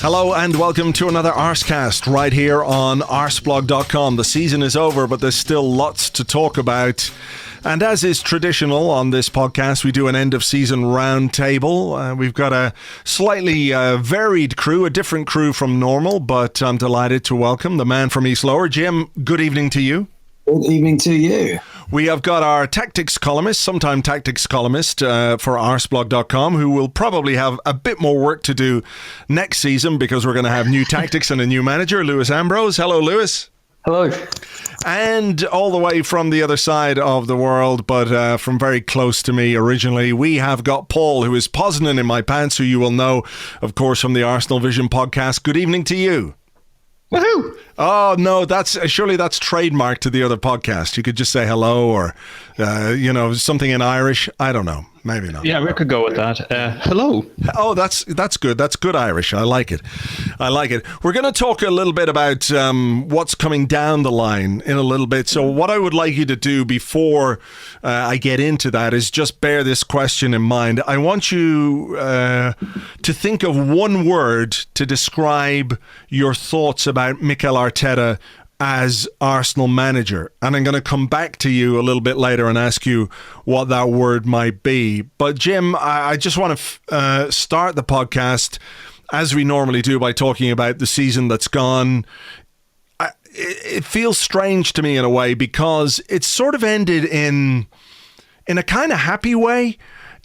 Hello and welcome to another Arsecast right here on Arseblog.com. The season is over, but there's still lots to talk about. And as is traditional on this podcast, we do an end of season roundtable. We've got a slightly varied crew, a different crew from normal, but I'm delighted to welcome the man from East Lower. Jim, good evening to you. Good evening to you. We have got our tactics columnist, sometime tactics columnist for Arseblog.com, who will probably have a bit more work to do next season because we're going to have new tactics and a new manager, Lewis Ambrose. Hello, Lewis. Hello. And all the way from the other side of the world, but from very close to me originally, we have got Paul, who is Poznan in my pants, who you will know, of course, from the Arsenal Vision podcast. Good evening to you. Woohoo! Oh, no, that's surely that's trademark to the other podcast. You could just say hello or, something in Irish. I don't know. Maybe not. Yeah, we could go with that. Hello. Oh, that's good. That's good Irish. I like it. We're going to talk a little bit about what's coming down the line in a little bit. So what I would like you to do before I get into that is just bear this question in mind. I want you to think of one word to describe your thoughts about Mikel Arteta as Arsenal manager, and I'm going to come back to you a little bit later and ask you what that word might be. But Jim, I just want to start the podcast as we normally do by talking about the season that's gone. It feels strange to me in a way because it's sort of ended in a kind of happy way.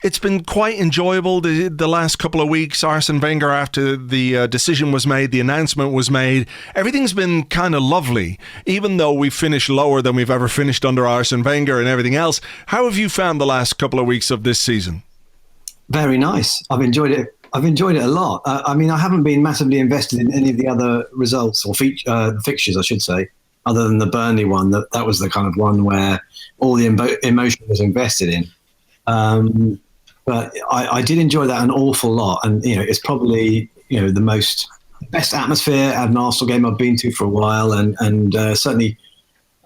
It's been quite enjoyable the last couple of weeks. Arsene Wenger, after the decision was made, the announcement was made, everything's been kind of lovely, even though we finished lower than we've ever finished under Arsene Wenger and everything else. How have you found the last couple of weeks of this season? Very nice. I've enjoyed it a lot. I haven't been massively invested in any of the other results or fixtures, I should say, other than the Burnley one. That was the kind of one where all the emotion was invested in. But I did enjoy that an awful lot, and it's probably the best atmosphere at an Arsenal game I've been to for a while, and certainly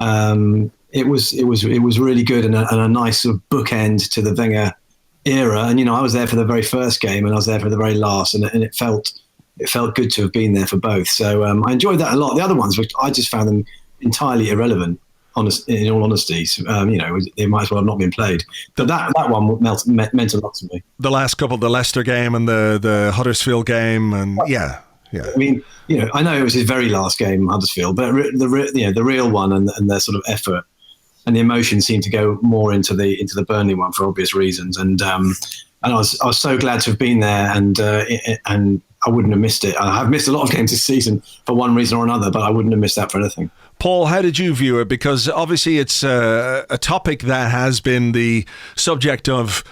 it was really good and a nice sort of bookend to the Wenger era. And I was there for the very first game, and I was there for the very last, and it felt good to have been there for both. So I enjoyed that a lot. The other ones, which I just found them entirely irrelevant. In all honesty, it might as well have not been played. But that one meant a lot to me. The last couple, the Leicester game and the Huddersfield game, and yeah. I mean, I know it was his very last game, Huddersfield, but the real one and their sort of effort and the emotion seemed to go more into the Burnley one for obvious reasons. And I was so glad to have been there, and I wouldn't have missed it. I've missed a lot of games this season for one reason or another, but I wouldn't have missed that for anything. Paul, how did you view it? Because obviously it's a topic that has been the subject of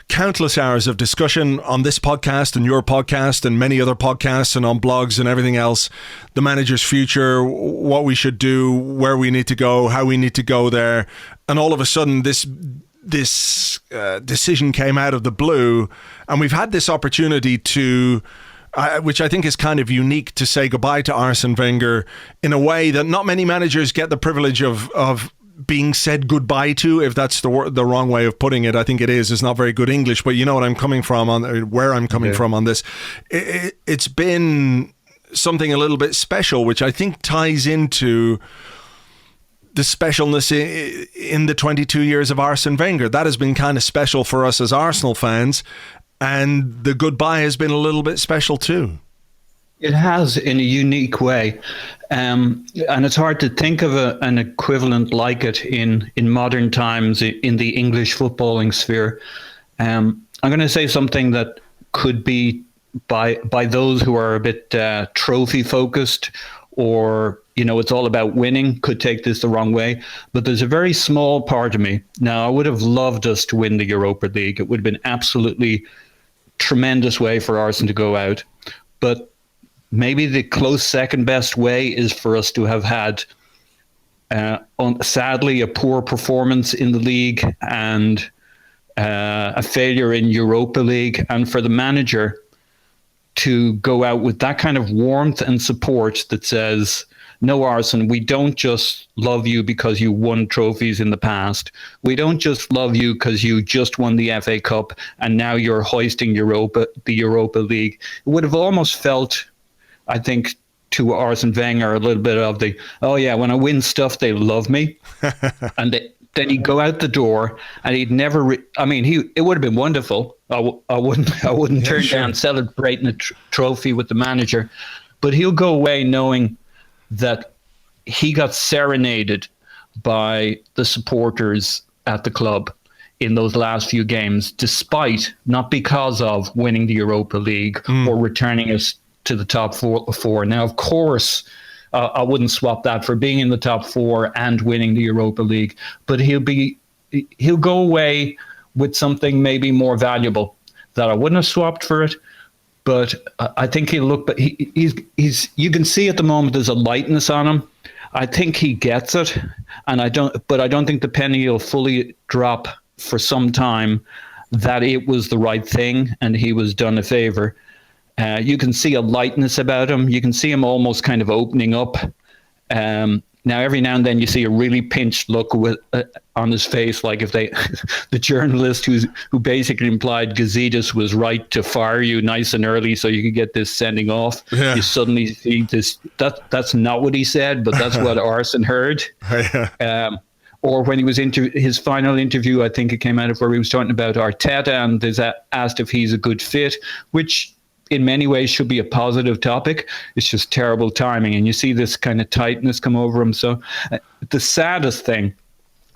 countless hours of discussion on this podcast and your podcast and many other podcasts and on blogs and everything else. The manager's future, what we should do, where we need to go, how we need to go there. And all of a sudden this decision came out of the blue, and we've had this opportunity to... which I think is kind of unique, to say goodbye to Arsene Wenger in a way that not many managers get the privilege of being said goodbye to, if that's the wrong way of putting it. I think it is. It's not very good English, but you know what I'm coming from, where I'm coming from on this. It's been something a little bit special, which I think ties into the specialness in the 22 years of Arsene Wenger. That has been kind of special for us as Arsenal fans. And the goodbye has been a little bit special too. It has, in a unique way. And it's hard to think of an equivalent like it in modern times in the English footballing sphere. I'm going to say something that could be by those who are a bit trophy focused, or it's all about winning, could take this the wrong way. But there's a very small part of me. Now, I would have loved us to win the Europa League. It would have been absolutely tremendous way for Arsene to go out. But maybe the close second best way is for us to have had, sadly, a poor performance in the league and a failure in Europa League. And for the manager to go out with that kind of warmth and support that says, no, Arsene, we don't just love you because you won trophies in the past. We don't just love you because you just won the FA Cup and now you're hoisting the Europa League. It would have almost felt I think, to Arsene Wenger a little bit of the, oh yeah, when I win stuff, they love me. And then he'd go out the door and he'd never, it would have been wonderful. I wouldn't turn down celebrating a trophy with the manager, but he'll go away knowing that he got serenaded by the supporters at the club in those last few games, despite, not because of, winning the Europa League or returning us to the top four. Now, of course, I wouldn't swap that for being in the top four and winning the Europa League, but he'll go away with something maybe more valuable that I wouldn't have swapped for it. But I think he'll look. But he's. You can see at the moment there's a lightness on him. I think he gets it, and I don't think the penny will fully drop for some time that it was the right thing and he was done a favor. You can see a lightness about him. You can see him almost kind of opening up. Now, every now and then you see a really pinched look on his face, like if the journalist who basically implied Gazidis was right to fire you nice and early so you could get this sending off. Yeah. You suddenly see this. That's not what he said, but that's what Arsene heard. Or when he was into his final interview, I think it came out of where he was talking about Arteta and is asked if he's a good fit, which in many ways should be a positive topic. It's just terrible timing. And you see this kind of tightness come over him. So the saddest thing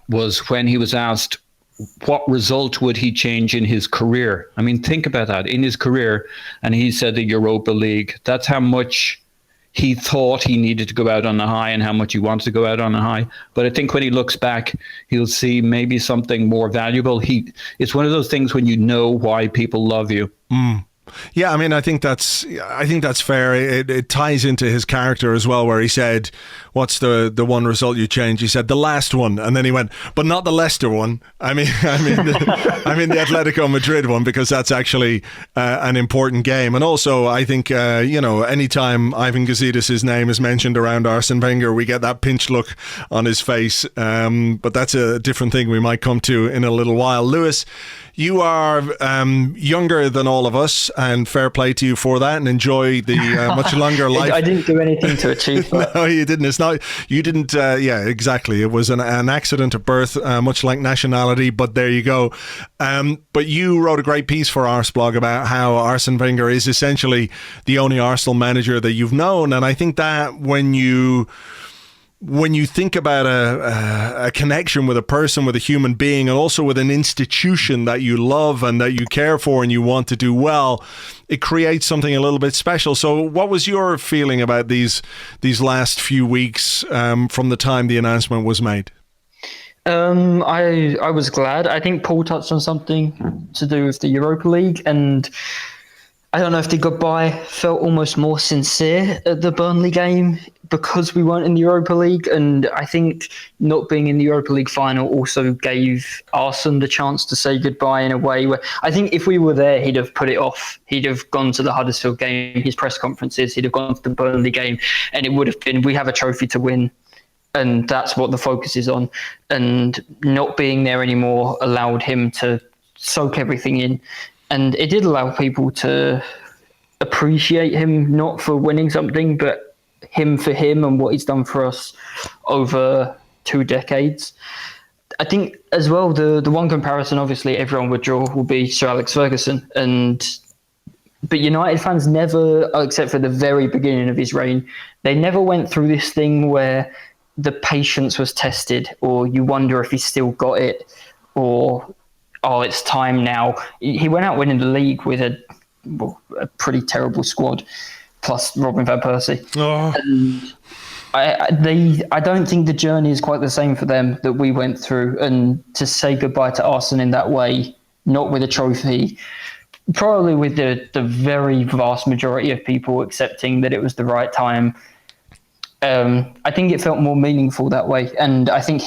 was when he was asked what result would he change in his career. I mean, think about that, in his career. And he said the Europa League. That's how much he thought he needed to go out on a high and how much he wanted to go out on a high. But I think when he looks back, he'll see maybe something more valuable. It's one of those things when you know why people love you. Yeah, I mean, I think that's fair. It ties into his character as well, where he said, "What's the one result you changed?" He said, "The last one," and then he went, "But not the Leicester one." I mean, the Atletico Madrid one, because that's actually an important game. And also, I think anytime Ivan Gazidis' name is mentioned around Arsene Wenger, we get that pinched look on his face. But that's a different thing we might come to in a little while. Lewis, you are younger than all of us, and fair play to you for that, and enjoy the much longer life. I didn't do anything to achieve that. No, you didn't. It's not. You didn't. Yeah, exactly. It was an accident of birth, much like nationality. But there you go. But you wrote a great piece for Arseblog about how Arsene Wenger is essentially the only Arsenal manager that you've known, and I think that when you think about a connection with a person, with a human being, and also with an institution that you love and that you care for and you want to do well, it creates something a little bit special. So what was your feeling about these last few weeks from the time the announcement was made? I was glad. I think Paul touched on something to do with the Europa League, and I don't know if the goodbye felt almost more sincere at the Burnley game because we weren't in the Europa League. And I think not being in the Europa League final also gave Arsene the chance to say goodbye in a way where I think if we were there, he'd have put it off. He'd have gone to the Huddersfield game, his press conferences, he'd have gone to the Burnley game, and it would have been, we have a trophy to win. And that's what the focus is on. And not being there anymore allowed him to soak everything in. And it did allow people to appreciate him, not for winning something, but him for him and what he's done for us over 2 decades. I think as well, the one comparison, obviously, everyone would draw will be Sir Alex Ferguson. But United fans never, except for the very beginning of his reign, they never went through this thing where the patience was tested, or you wonder if he's still got it, or oh, it's time now. He went out winning the league with a pretty terrible squad, plus Robin van Persie. Oh. And I don't think the journey is quite the same for them that we went through. And to say goodbye to Arsene in that way, not with a trophy, probably with the very vast majority of people accepting that it was the right time, I think it felt more meaningful that way. And I think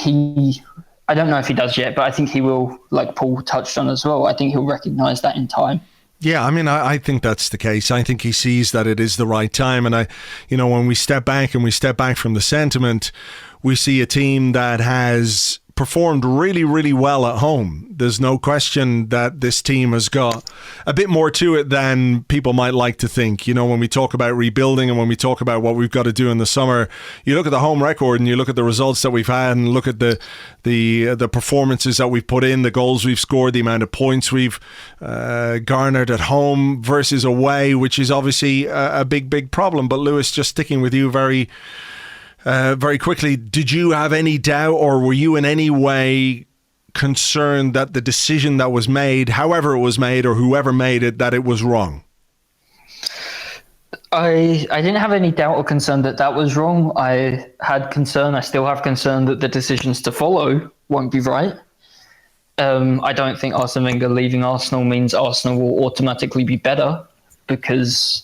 I don't know if he does yet, but I think he will, like Paul touched on as well, I think he'll recognise that in time. Yeah, I mean, I think that's the case. I think he sees that it is the right time. And when we step back from the sentiment, we see a team that has performed really, really well at home. There's no question that this team has got a bit more to it than people might like to think. You know, when we talk about rebuilding and when we talk about what we've got to do in the summer, you look at the home record and you look at the results that we've had and look at the performances that we've put in, the goals we've scored, the amount of points we've garnered at home versus away, which is obviously a big problem. But Lewis, just sticking with you very quickly, did you have any doubt, or were you in any way concerned that the decision that was made, however it was made or whoever made it, that it was wrong? I didn't have any doubt or concern that was wrong. I had concern, I still have concern that the decisions to follow won't be right. I don't think Arsene Wenger leaving Arsenal means Arsenal will automatically be better, because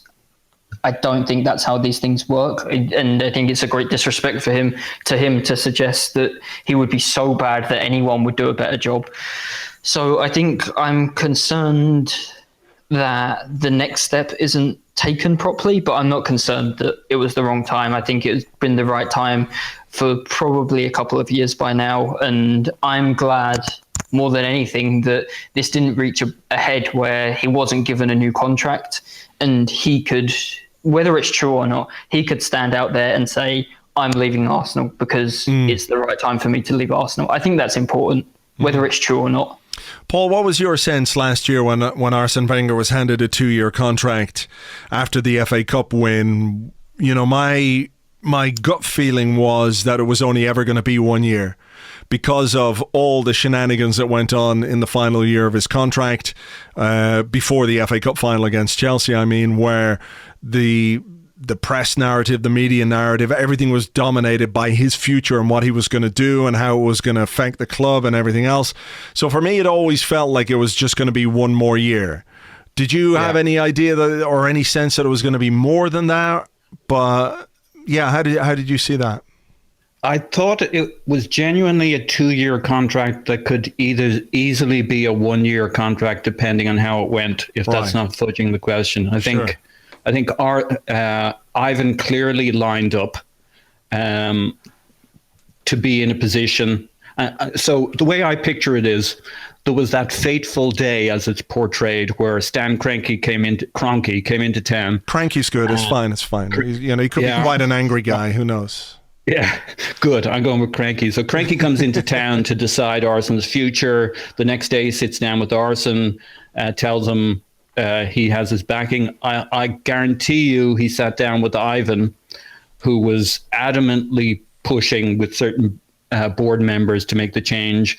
I don't think that's how these things work. And I think it's a great disrespect for him to suggest that he would be so bad that anyone would do a better job. So I think I'm concerned that the next step isn't taken properly, but I'm not concerned that it was the wrong time. I think it's been the right time for probably a couple of years by now. And I'm glad more than anything that this didn't reach a head where he wasn't given a new contract, and he could, whether it's true or not, he could stand out there and say, I'm leaving Arsenal because it's the right time for me to leave Arsenal. I think that's important, whether it's true or not. Paul, what was your sense last year when Arsene Wenger was handed a 2-year contract after the FA Cup win? You know, my gut feeling was that it was only ever going to be 1 year, because of all the shenanigans that went on in the final year of his contract, before the FA Cup final against Chelsea, I mean, where the press narrative, the media narrative, everything was dominated by his future and what he was going to do and how it was going to affect the club and everything else. So for me, it always felt like it was just going to be 1 more year. Did you have any idea that, or any sense that it was going to be more than that? But yeah, how did you see that? I thought it was genuinely a 2-year contract that could either easily be a 1-year contract, depending on how it went, if that's not fudging the question. I think Ivan clearly lined up to be in a position. So the way I picture it is, there was that fateful day, as it's portrayed, where Stan Kroenke came into town. Kroenke's good. It's fine. He could be quite an angry guy. Who knows? Yeah, good. I'm going with Kroenke. So Kroenke comes into town to decide Arsene's future. The next day he sits down with Arsene, tells him he has his backing. I guarantee you he sat down with Ivan, who was adamantly pushing with certain board members to make the change.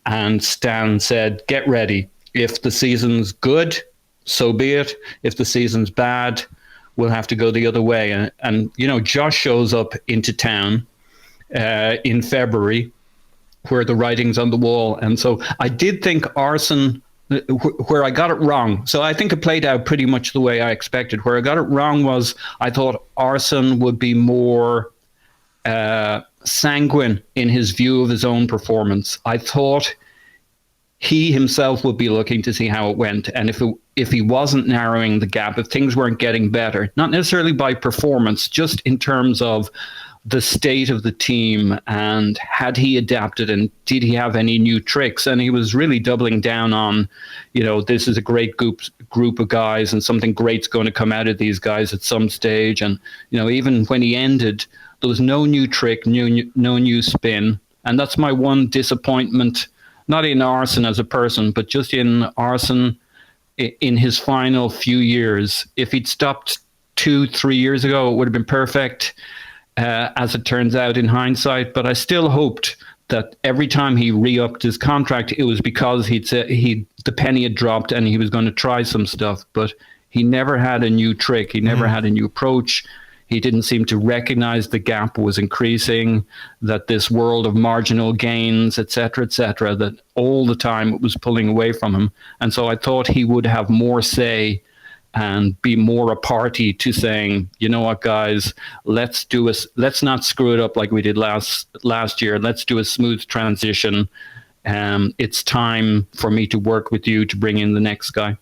And Stan said, get ready. If the season's good, so be it. If the season's bad, we'll have to go the other way. And you know, Josh shows up into town in February, where the writing's on the wall. And so I did think Arsene, where I got it wrong. So I think it played out pretty much the way I expected. Where I got it wrong was I thought Arsene would be more sanguine in his view of his own performance. I thought he himself would be looking to see how it went. And if he wasn't narrowing the gap, if things weren't getting better, not necessarily by performance, just in terms of the state of the team, and had he adapted, and did he have any new tricks? And he was really doubling down on, you know, this is a great group of guys, and something great's going to come out of these guys at some stage. And, you know, even when he ended, there was no new trick, no new spin. And that's my one disappointment, not in Arsene as a person, but just in Arsene in his final few years. If he'd stopped 2-3 years ago, it would have been perfect, as it turns out in hindsight. But I still hoped that every time he re-upped his contract, it was because the penny had dropped and he was going to try some stuff. But he never had a new trick. He never had a new approach. He didn't seem to recognize the gap was increasing, that this world of marginal gains, et cetera, that all the time it was pulling away from him. And so I thought he would have more say and be more a party to saying, you know what, guys, let's not screw it up like we did last year. Let's do a smooth transition. It's time for me to work with you to bring in the next guy.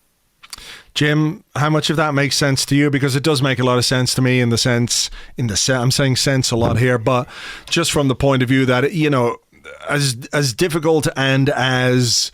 Jim, how much of that makes sense to you? Because it does make a lot of sense to me I'm saying sense a lot here, but just from the point of view that, you know, as difficult and as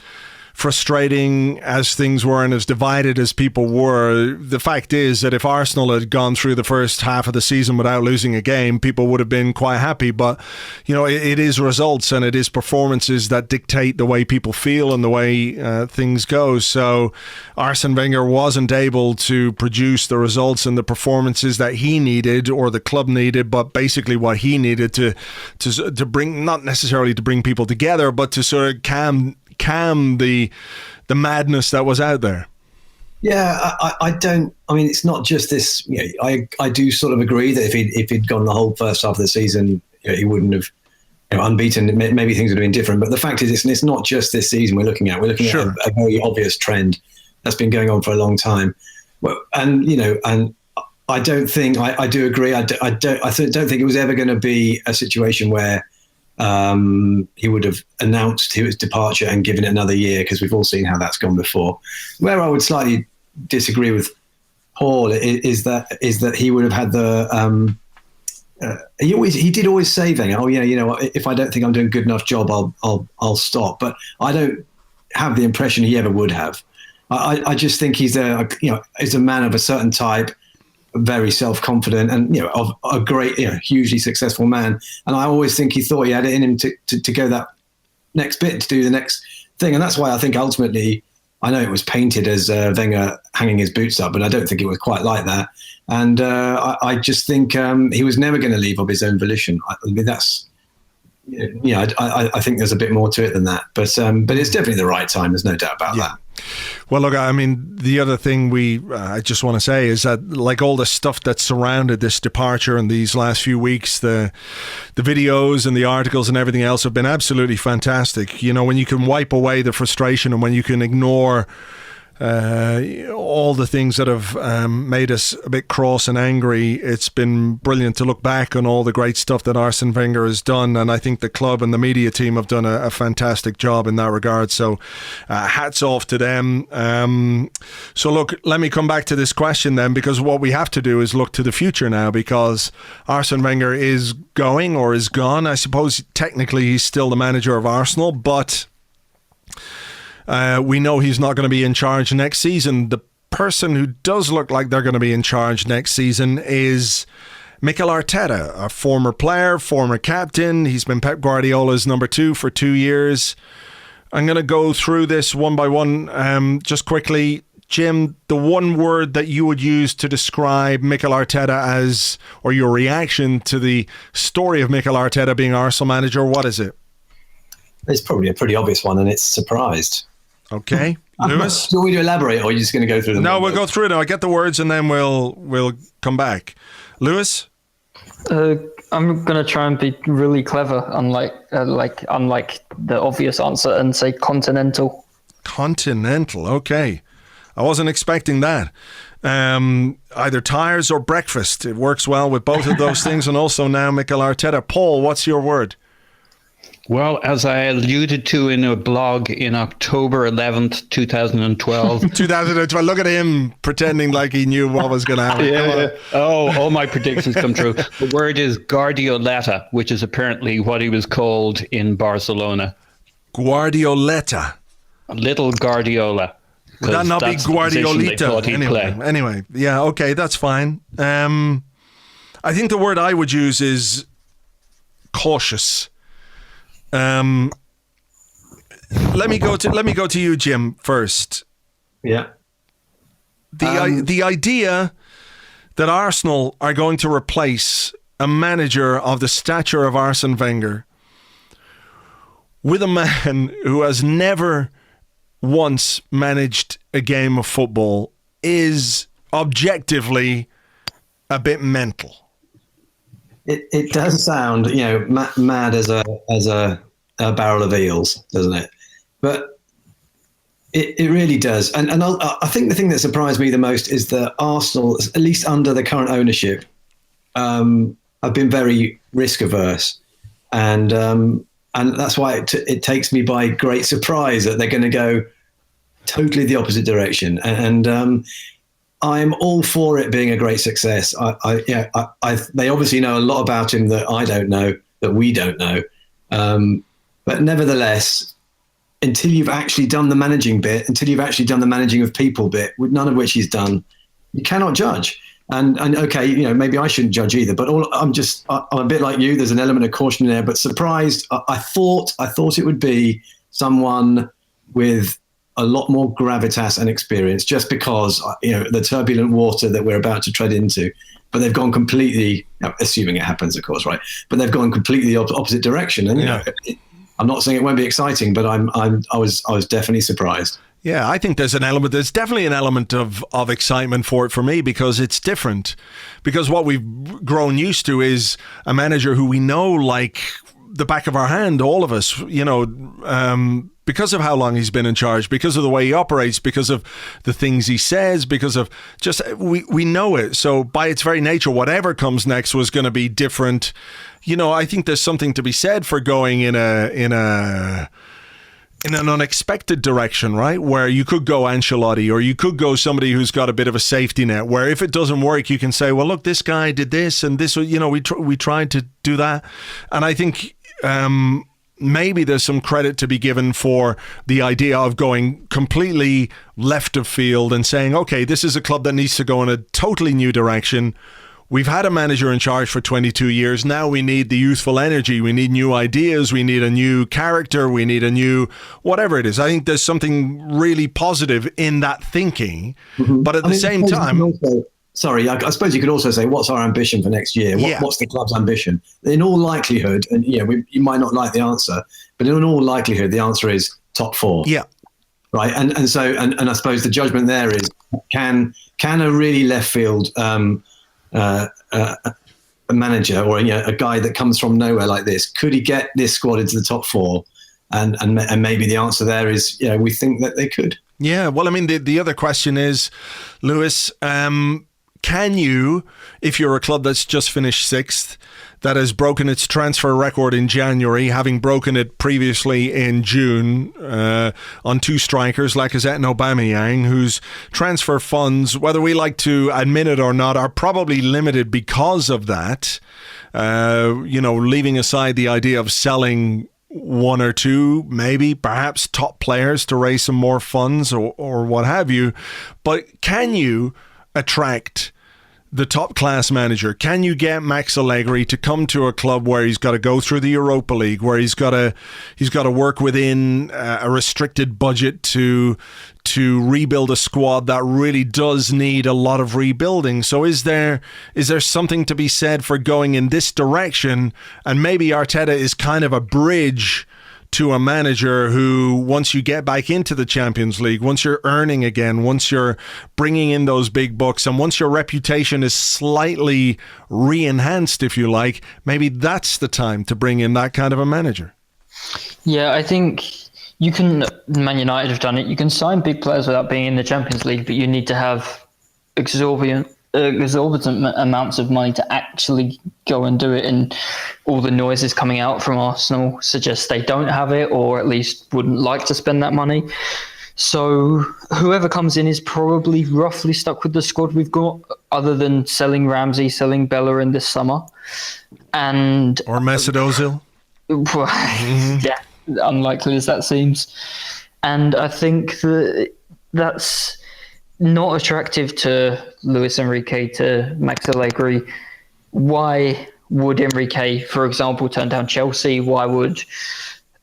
frustrating as things were and as divided as people were, the fact is that if Arsenal had gone through the first half of the season without losing a game, people would have been quite happy. But, it is results and it is performances that dictate the way people feel and the way things go. So Arsene Wenger wasn't able to produce the results and the performances that he needed or the club needed, but basically what he needed to bring, not necessarily to bring people together, but to sort of calm the madness that was out there. Yeah, I don't. I mean, it's not just this. I do sort of agree that if he'd gone the whole first half of the season, he wouldn't have unbeaten. Maybe things would have been different. But the fact is, it's not just this season we're looking at. We're looking at a very obvious trend that's been going on for a long time. Well, and I don't think I do agree. I don't think it was ever going to be a situation where he would have announced his departure and given it another year, because we've all seen how that's gone before. Where I would slightly disagree with Paul is that he would have had the he did always say, Wenger, if I don't think I'm doing a good enough job, I'll stop. But I don't have the impression he ever would have. I just think he's a man of a certain type, very self-confident, and of a great, hugely successful man. And I always think he thought he had it in him to go that next bit, to do the next thing. And that's why I think ultimately, I know it was painted as Wenger hanging his boots up, but I don't think it was quite like that. And I just think he was never going to leave of his own volition. I mean, that's, I think there's a bit more to it than that. But it's definitely the right time. There's no doubt about that. Well, look, I mean, the other thing I just want to say is that, like, all the stuff that surrounded this departure in these last few weeks, the videos and the articles and everything else have been absolutely fantastic. When you can wipe away the frustration and when you can ignore all the things that have made us a bit cross and angry, it's been brilliant to look back on all the great stuff that Arsene Wenger has done, and I think the club and the media team have done a fantastic job in that regard, so hats off to them. So look, let me come back to this question then, because what we have to do is look to the future now, because Arsene Wenger is going, or is gone. I suppose technically he's still the manager of Arsenal, but we know he's not going to be in charge next season. The person who does look like they're going to be in charge next season is Mikel Arteta, a former player, former captain. He's been Pep Guardiola's number 2 for 2 years. I'm going to go through this one by one just quickly. Jim, the one word that you would use to describe Mikel Arteta as, or your reaction to the story of Mikel Arteta being Arsenal manager, what is it? It's probably a pretty obvious one, and it's surprised. Okay, Lewis? Do you want me to elaborate, or are you just going to go through them? No, we'll go through them. I get the words, and then we'll come back. Lewis? I'm going to try and be really clever, unlike the obvious answer, and say continental. Continental, okay. I wasn't expecting that. Either tires or breakfast. It works well with both of those things, and also now Mikel Arteta. Paul, what's your word? Well, as I alluded to in a blog in October 11th, 2012. 2012. Look at him pretending like he knew what was going to happen. Yeah. Oh, all my predictions come true. The word is Guardioletta, which is apparently what he was called in Barcelona. Guardioletta. Little Guardiola. Would that not be Guardiolita? Anyway, yeah, okay, that's fine. I think the word I would use is cautious. Let me go to you, Jim, first. Yeah. The idea that Arsenal are going to replace a manager of the stature of Arsene Wenger with a man who has never once managed a game of football is objectively a bit mental. It does sound, mad as a barrel of eels, doesn't it? But it really does. And I think the thing that surprised me the most is that Arsenal, at least under the current ownership, have been very risk averse, and that's why it takes me by great surprise that they're going to go totally the opposite direction. And I'm all for it being a great success. They obviously know a lot about him that I don't know, that we don't know. But nevertheless, until you've actually done the managing bit, until you've actually done the managing of people bit, with none of which he's done, you cannot judge. And okay, maybe I shouldn't judge either. But I'm a bit like you. There's an element of caution there, but surprised. I thought it would be someone with a lot more gravitas and experience, just because the turbulent water that we're about to tread into. But they've gone completely, assuming it happens, of course, right? But they've gone completely opposite direction. And I'm not saying it won't be exciting, but I was definitely surprised. Yeah, I think there's definitely an element of excitement for it for me, because it's different. Because what we've grown used to is a manager who we know like the back of our hand, all of us, because of how long he's been in charge, because of the way he operates, because of the things he says, because of just, we know it. So by its very nature, whatever comes next was going to be different. I think there's something to be said for going in an unexpected direction, right? Where you could go Ancelotti, or you could go somebody who's got a bit of a safety net, where if it doesn't work, you can say, well, look, this guy did this and this, we tried to do that. And I think maybe there's some credit to be given for the idea of going completely left of field and saying, okay, this is a club that needs to go in a totally new direction. We've had a manager in charge for 22 years. Now we need the youthful energy. We need new ideas. We need a new character. We need a new whatever it is. I think there's something really positive in that thinking. Mm-hmm. But at the same time... I suppose you could also say, what's our ambition for next year? What's the club's ambition? In all likelihood, and you might not like the answer, but in all likelihood, the answer is top 4. Yeah. Right. And so I suppose the judgment there is, can a really left field a manager, or a guy that comes from nowhere like this, could he get this squad into the top 4? And maybe the answer there is, we think that they could. Yeah, well, I mean, the other question is, Lewis, can you, if you're a club that's just finished 6th, that has broken its transfer record in January, having broken it previously in June on 2 strikers, Lacazette and Aubameyang, whose transfer funds, whether we like to admit it or not, are probably limited because of that. Leaving aside the idea of selling 1 or 2, maybe, perhaps top players to raise some more funds or what have you. But can you attract the top class manager? Can you get Max Allegri to come to a club where he's got to go through the Europa League, where he's got to work within a restricted budget to rebuild a squad that really does need a lot of rebuilding? So is there something to be said for going in this direction? And maybe Arteta is kind of a bridge to a manager who, once you get back into the Champions League, once you're earning again, once you're bringing in those big bucks, and once your reputation is slightly re-enhanced, if you like, maybe that's the time to bring in that kind of a manager. Yeah, I think Man United have done it. You can sign big players without being in the Champions League, but you need to have exorbitant amounts of money to actually go and do it, and all the noises coming out from Arsenal suggest they don't have it, or at least wouldn't like to spend that money. So whoever comes in is probably roughly stuck with the squad we've got, other than selling Ramsey, selling Bellerin this summer, or Mesut Ozil. Yeah, unlikely as that seems. And I think that's not attractive to Luis Enrique, to Max Allegri. Why would Enrique, for example, turn down Chelsea? Why would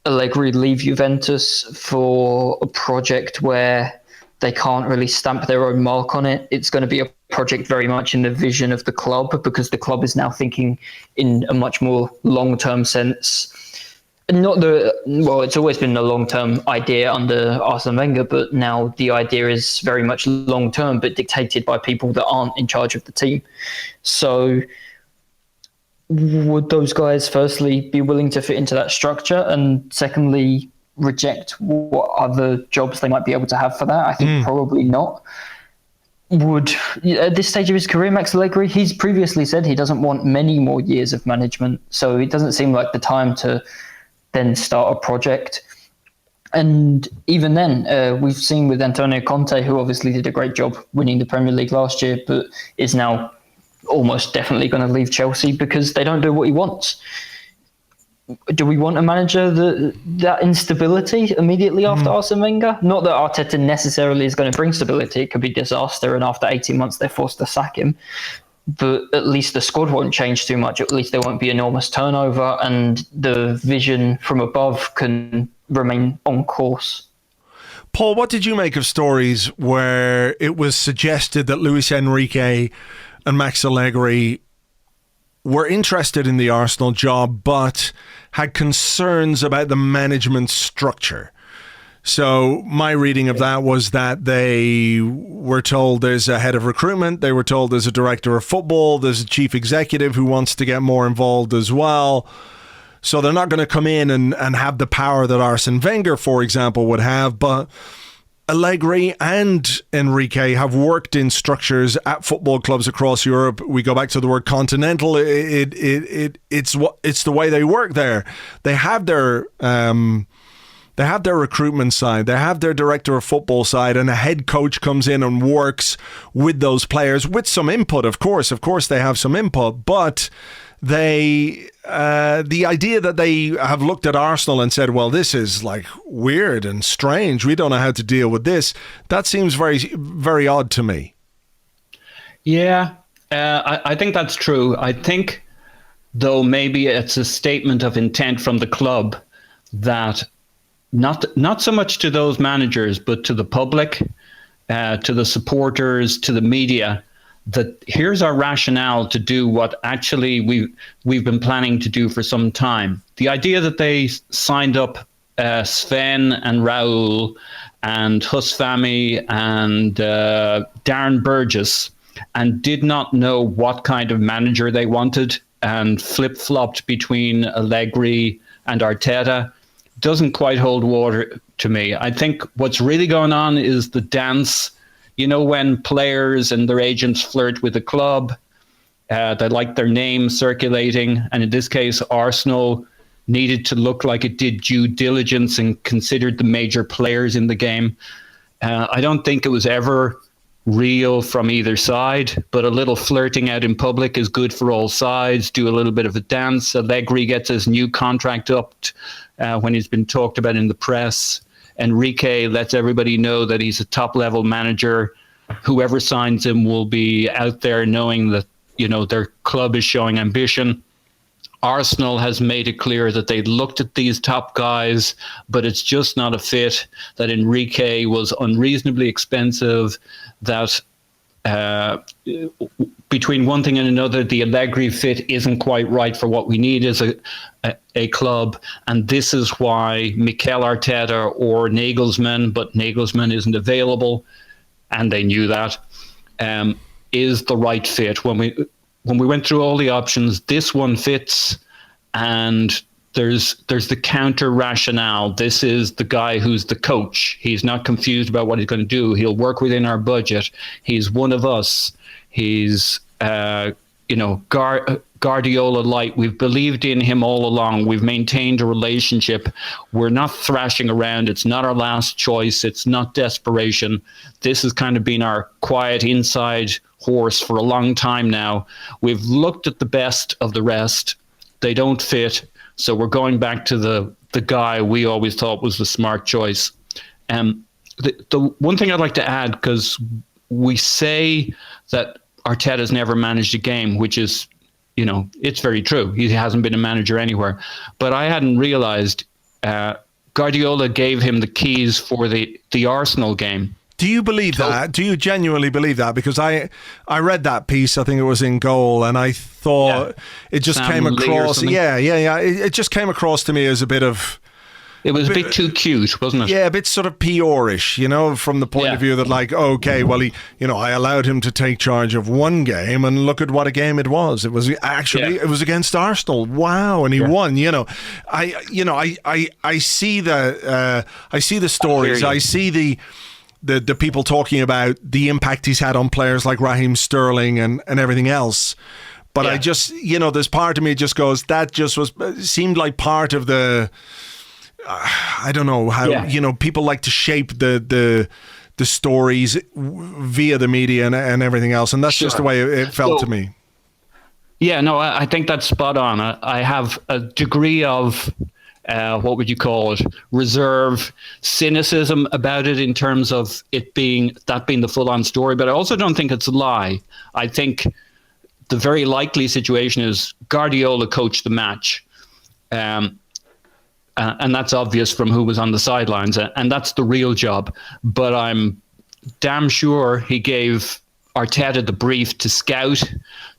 Allegri leave Juventus for a project where they can't really stamp their own mark on it? It's going to be a project very much in the vision of the club, because the club is now thinking in a much more long-term sense. It's always been a long-term idea under Arsene Wenger, but now the idea is very much long-term, but dictated by people that aren't in charge of the team. So would those guys firstly be willing to fit into that structure, and secondly reject what other jobs they might be able to have for that? I think probably not. Would, at this stage of his career, Max Allegri, he's previously said he doesn't want many more years of management, so it doesn't seem like the time to then start a project. And even then, we've seen with Antonio Conte, who obviously did a great job winning the Premier League last year, but is now almost definitely going to leave Chelsea because they don't do what he wants. do we want a manager that instability immediately after Arsene Wenger? Not that Arteta necessarily is going to bring stability. It could be disaster, and after 18 months they're forced to sack him. But at least the squad won't change too much. At least there won't be enormous turnover, and the vision from above can remain on course. Paul, what did you make of stories where it was suggested that Luis Enrique and Max Allegri were interested in the Arsenal job, but had concerns about the management structure? So my reading of that was that they were told there's a head of recruitment, they were told there's a director of football, there's a chief executive who wants to get more involved as well. So they're not going to come in and have the power that Arsene Wenger, for example, would have. But Allegri and Enrique have worked in structures at football clubs across Europe. We go back to the word continental. It's the way they work there. They have their recruitment side. They have their director of football side, and a head coach comes in and works with those players with some input. Of course, they have some input, but the idea that they have looked at Arsenal and said, well, this is like weird and strange, we don't know how to deal with this, that seems very, very odd to me. Yeah, I think that's true. I think, though, maybe it's a statement of intent from the club that not so much to those managers, but to the public, to the supporters, to the media, that here's our rationale to do what actually we've been planning to do for some time. The idea that they signed up Sven and Raul and Husfami and Darren Burgess and did not know what kind of manager they wanted and flip-flopped between Allegri and Arteta doesn't quite hold water to me. I think what's really going on is the dance. You know, when players and their agents flirt with a club, they like their name circulating. And in this case, Arsenal needed to look like it did due diligence and considered the major players in the game. I don't think it was ever real from either side, but a little flirting out in public is good for all sides. Do a little bit of a dance. Allegri gets his new contract up when he's been talked about in the press. Enrique lets everybody know that he's a top-level manager. Whoever signs him will be out there knowing that, you know, their club is showing ambition. Arsenal has made it clear that they looked at these top guys, but it's just not a fit, that Enrique was unreasonably expensive, that between one thing and another, the Allegri fit isn't quite right for what we need as a club. And this is why Mikel Arteta or Nagelsmann, but Nagelsmann isn't available, and they knew that, is the right fit. When we went through all the options, this one fits, and there's the counter rationale. This is the guy who's the coach. He's not confused about what he's going to do. He'll work within our budget. He's one of us. He's, Guardiola light. We've believed in him all along. We've maintained a relationship. We're not thrashing around. It's not our last choice. It's not desperation. This has kind of been our quiet inside horse for a long time now. We've looked at the best of the rest. They don't fit. So we're going back to the guy we always thought was the smart choice. The one thing I'd like to add, because we say that Arteta's never managed a game, which is, you know, it's very true. He hasn't been a manager anywhere. But I hadn't realized Guardiola gave him the keys for the Arsenal game. Do you believe that? Do you genuinely believe that? Because I read that piece, I think it was in Goal, and I thought it just came across. Yeah. It just came across to me as a bit of. It was a bit too cute, wasn't it? Yeah, a bit sort of PR-ish, you know, from the point of view that, like, okay, well, I allowed him to take charge of one game, and look at what a game it was. It was actually it was against Arsenal. Wow, and he won. You know, I see the stories. I see the people talking about the impact he's had on players like Raheem Sterling and everything else. But I just, there's part of me just goes, that just seemed like part of the. I don't know how people like to shape the stories via the media and everything else, and that's just the way it felt to me. Yeah, no, I think that's spot on. I have a degree of, what would you call it, reserve, cynicism about it in terms of it being the full-on story. But I also don't think it's a lie. I think the very likely situation is Guardiola coached the match. And that's obvious from who was on the sidelines. And that's the real job. But I'm damn sure he gave Arteta the brief to scout,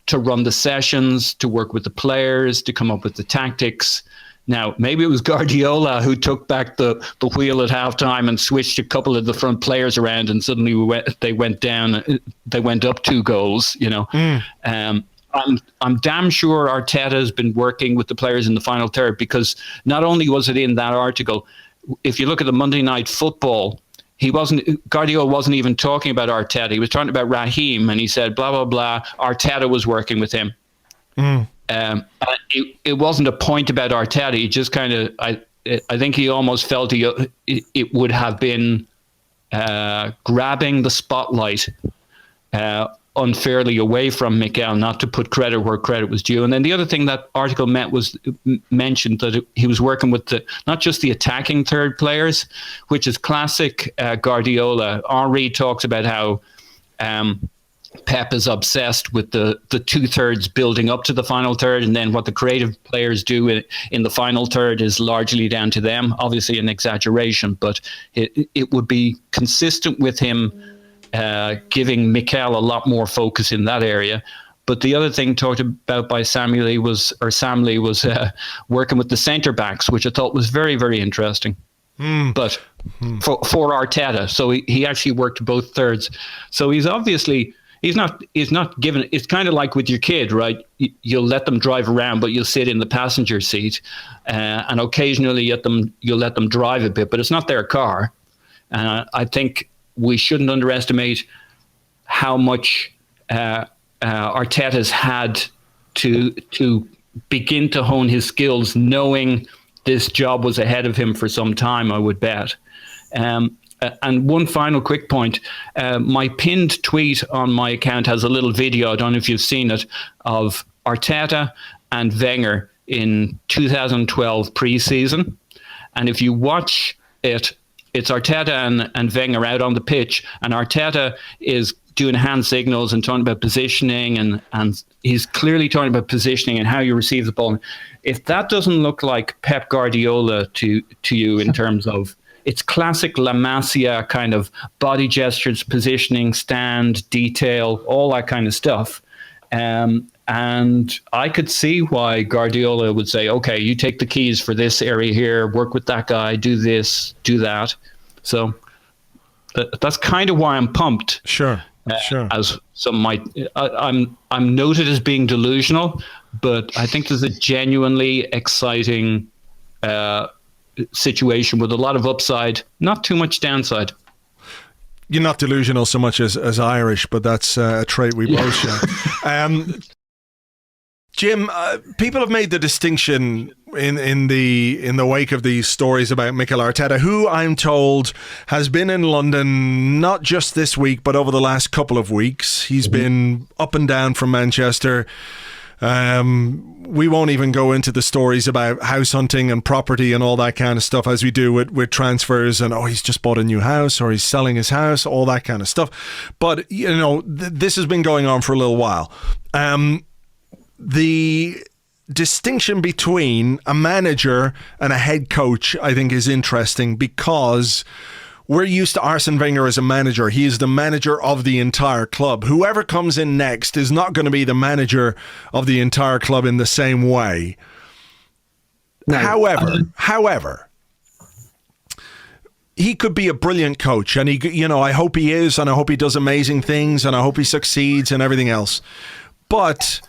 to run the sessions, to work with the players, to come up with the tactics. Now, maybe it was Guardiola who took back the wheel at halftime and switched a couple of the front players around, and suddenly they went up 2 goals. I'm damn sure Arteta has been working with the players in the final third, because not only was it in that article, if you look at the Monday Night Football, Guardiola wasn't even talking about Arteta. He was talking about Raheem, and he said, blah, blah, blah, Arteta was working with him. It wasn't a point about Arteta. He just kind of, I think he almost felt it would have been grabbing the spotlight unfairly away from Mikel, not to put credit where credit was due. And then the other thing that article mentioned that he was working with not just the attacking third players, which is classic Guardiola. Henri talks about how Pep is obsessed with the 2/3 building up to the final third, and then what the creative players do in the final third is largely down to them. Obviously an exaggeration, but it would be consistent with him giving Mikel a lot more focus in that area. But the other thing talked about by Sam Lee was working with the centre backs, which I thought was very, very interesting. But for Arteta, so he actually worked both thirds. So he's obviously he's not given. It's kind of like with your kid, right? You'll let them drive around, but you'll sit in the passenger seat, and occasionally you'll let them drive a bit, but it's not their car. And I think we shouldn't underestimate how much Arteta's had to begin to hone his skills, knowing this job was ahead of him for some time, I would bet. And one final quick point. My pinned tweet on my account has a little video, I don't know if you've seen it, of Arteta and Wenger in 2012 pre-season. And if you watch it, it's Arteta and Wenger out on the pitch, and Arteta is doing hand signals and talking about positioning, and he's clearly talking about positioning and how you receive the ball. If that doesn't look like Pep Guardiola to you in terms of it's classic La Masia kind of body gestures, positioning, stand, detail, all that kind of stuff. And I could see why Guardiola would say, okay, you take the keys for this area here, work with that guy, do this, do that. So that's kind of why I'm pumped. Sure. As some might, I'm noted as being delusional, but I think there's a genuinely exciting situation with a lot of upside, not too much downside. You're not delusional so much as Irish, but that's a trait we both share. Jim, people have made the distinction in the wake of these stories about Mikel Arteta, who I'm told has been in London not just this week, but over the last couple of weeks. He's been up and down from Manchester. We won't even go into the stories about house hunting and property and all that kind of stuff as we do with transfers and, he's just bought a new house or he's selling his house, all that kind of stuff. But, this has been going on for a little while. The distinction between a manager and a head coach, I think, is interesting because we're used to Arsene Wenger as a manager. He is the manager of the entire club. Whoever comes in next is not going to be the manager of the entire club in the same way. No. However, he could be a brilliant coach, and I hope he is, and I hope he does amazing things, and I hope he succeeds and everything else. But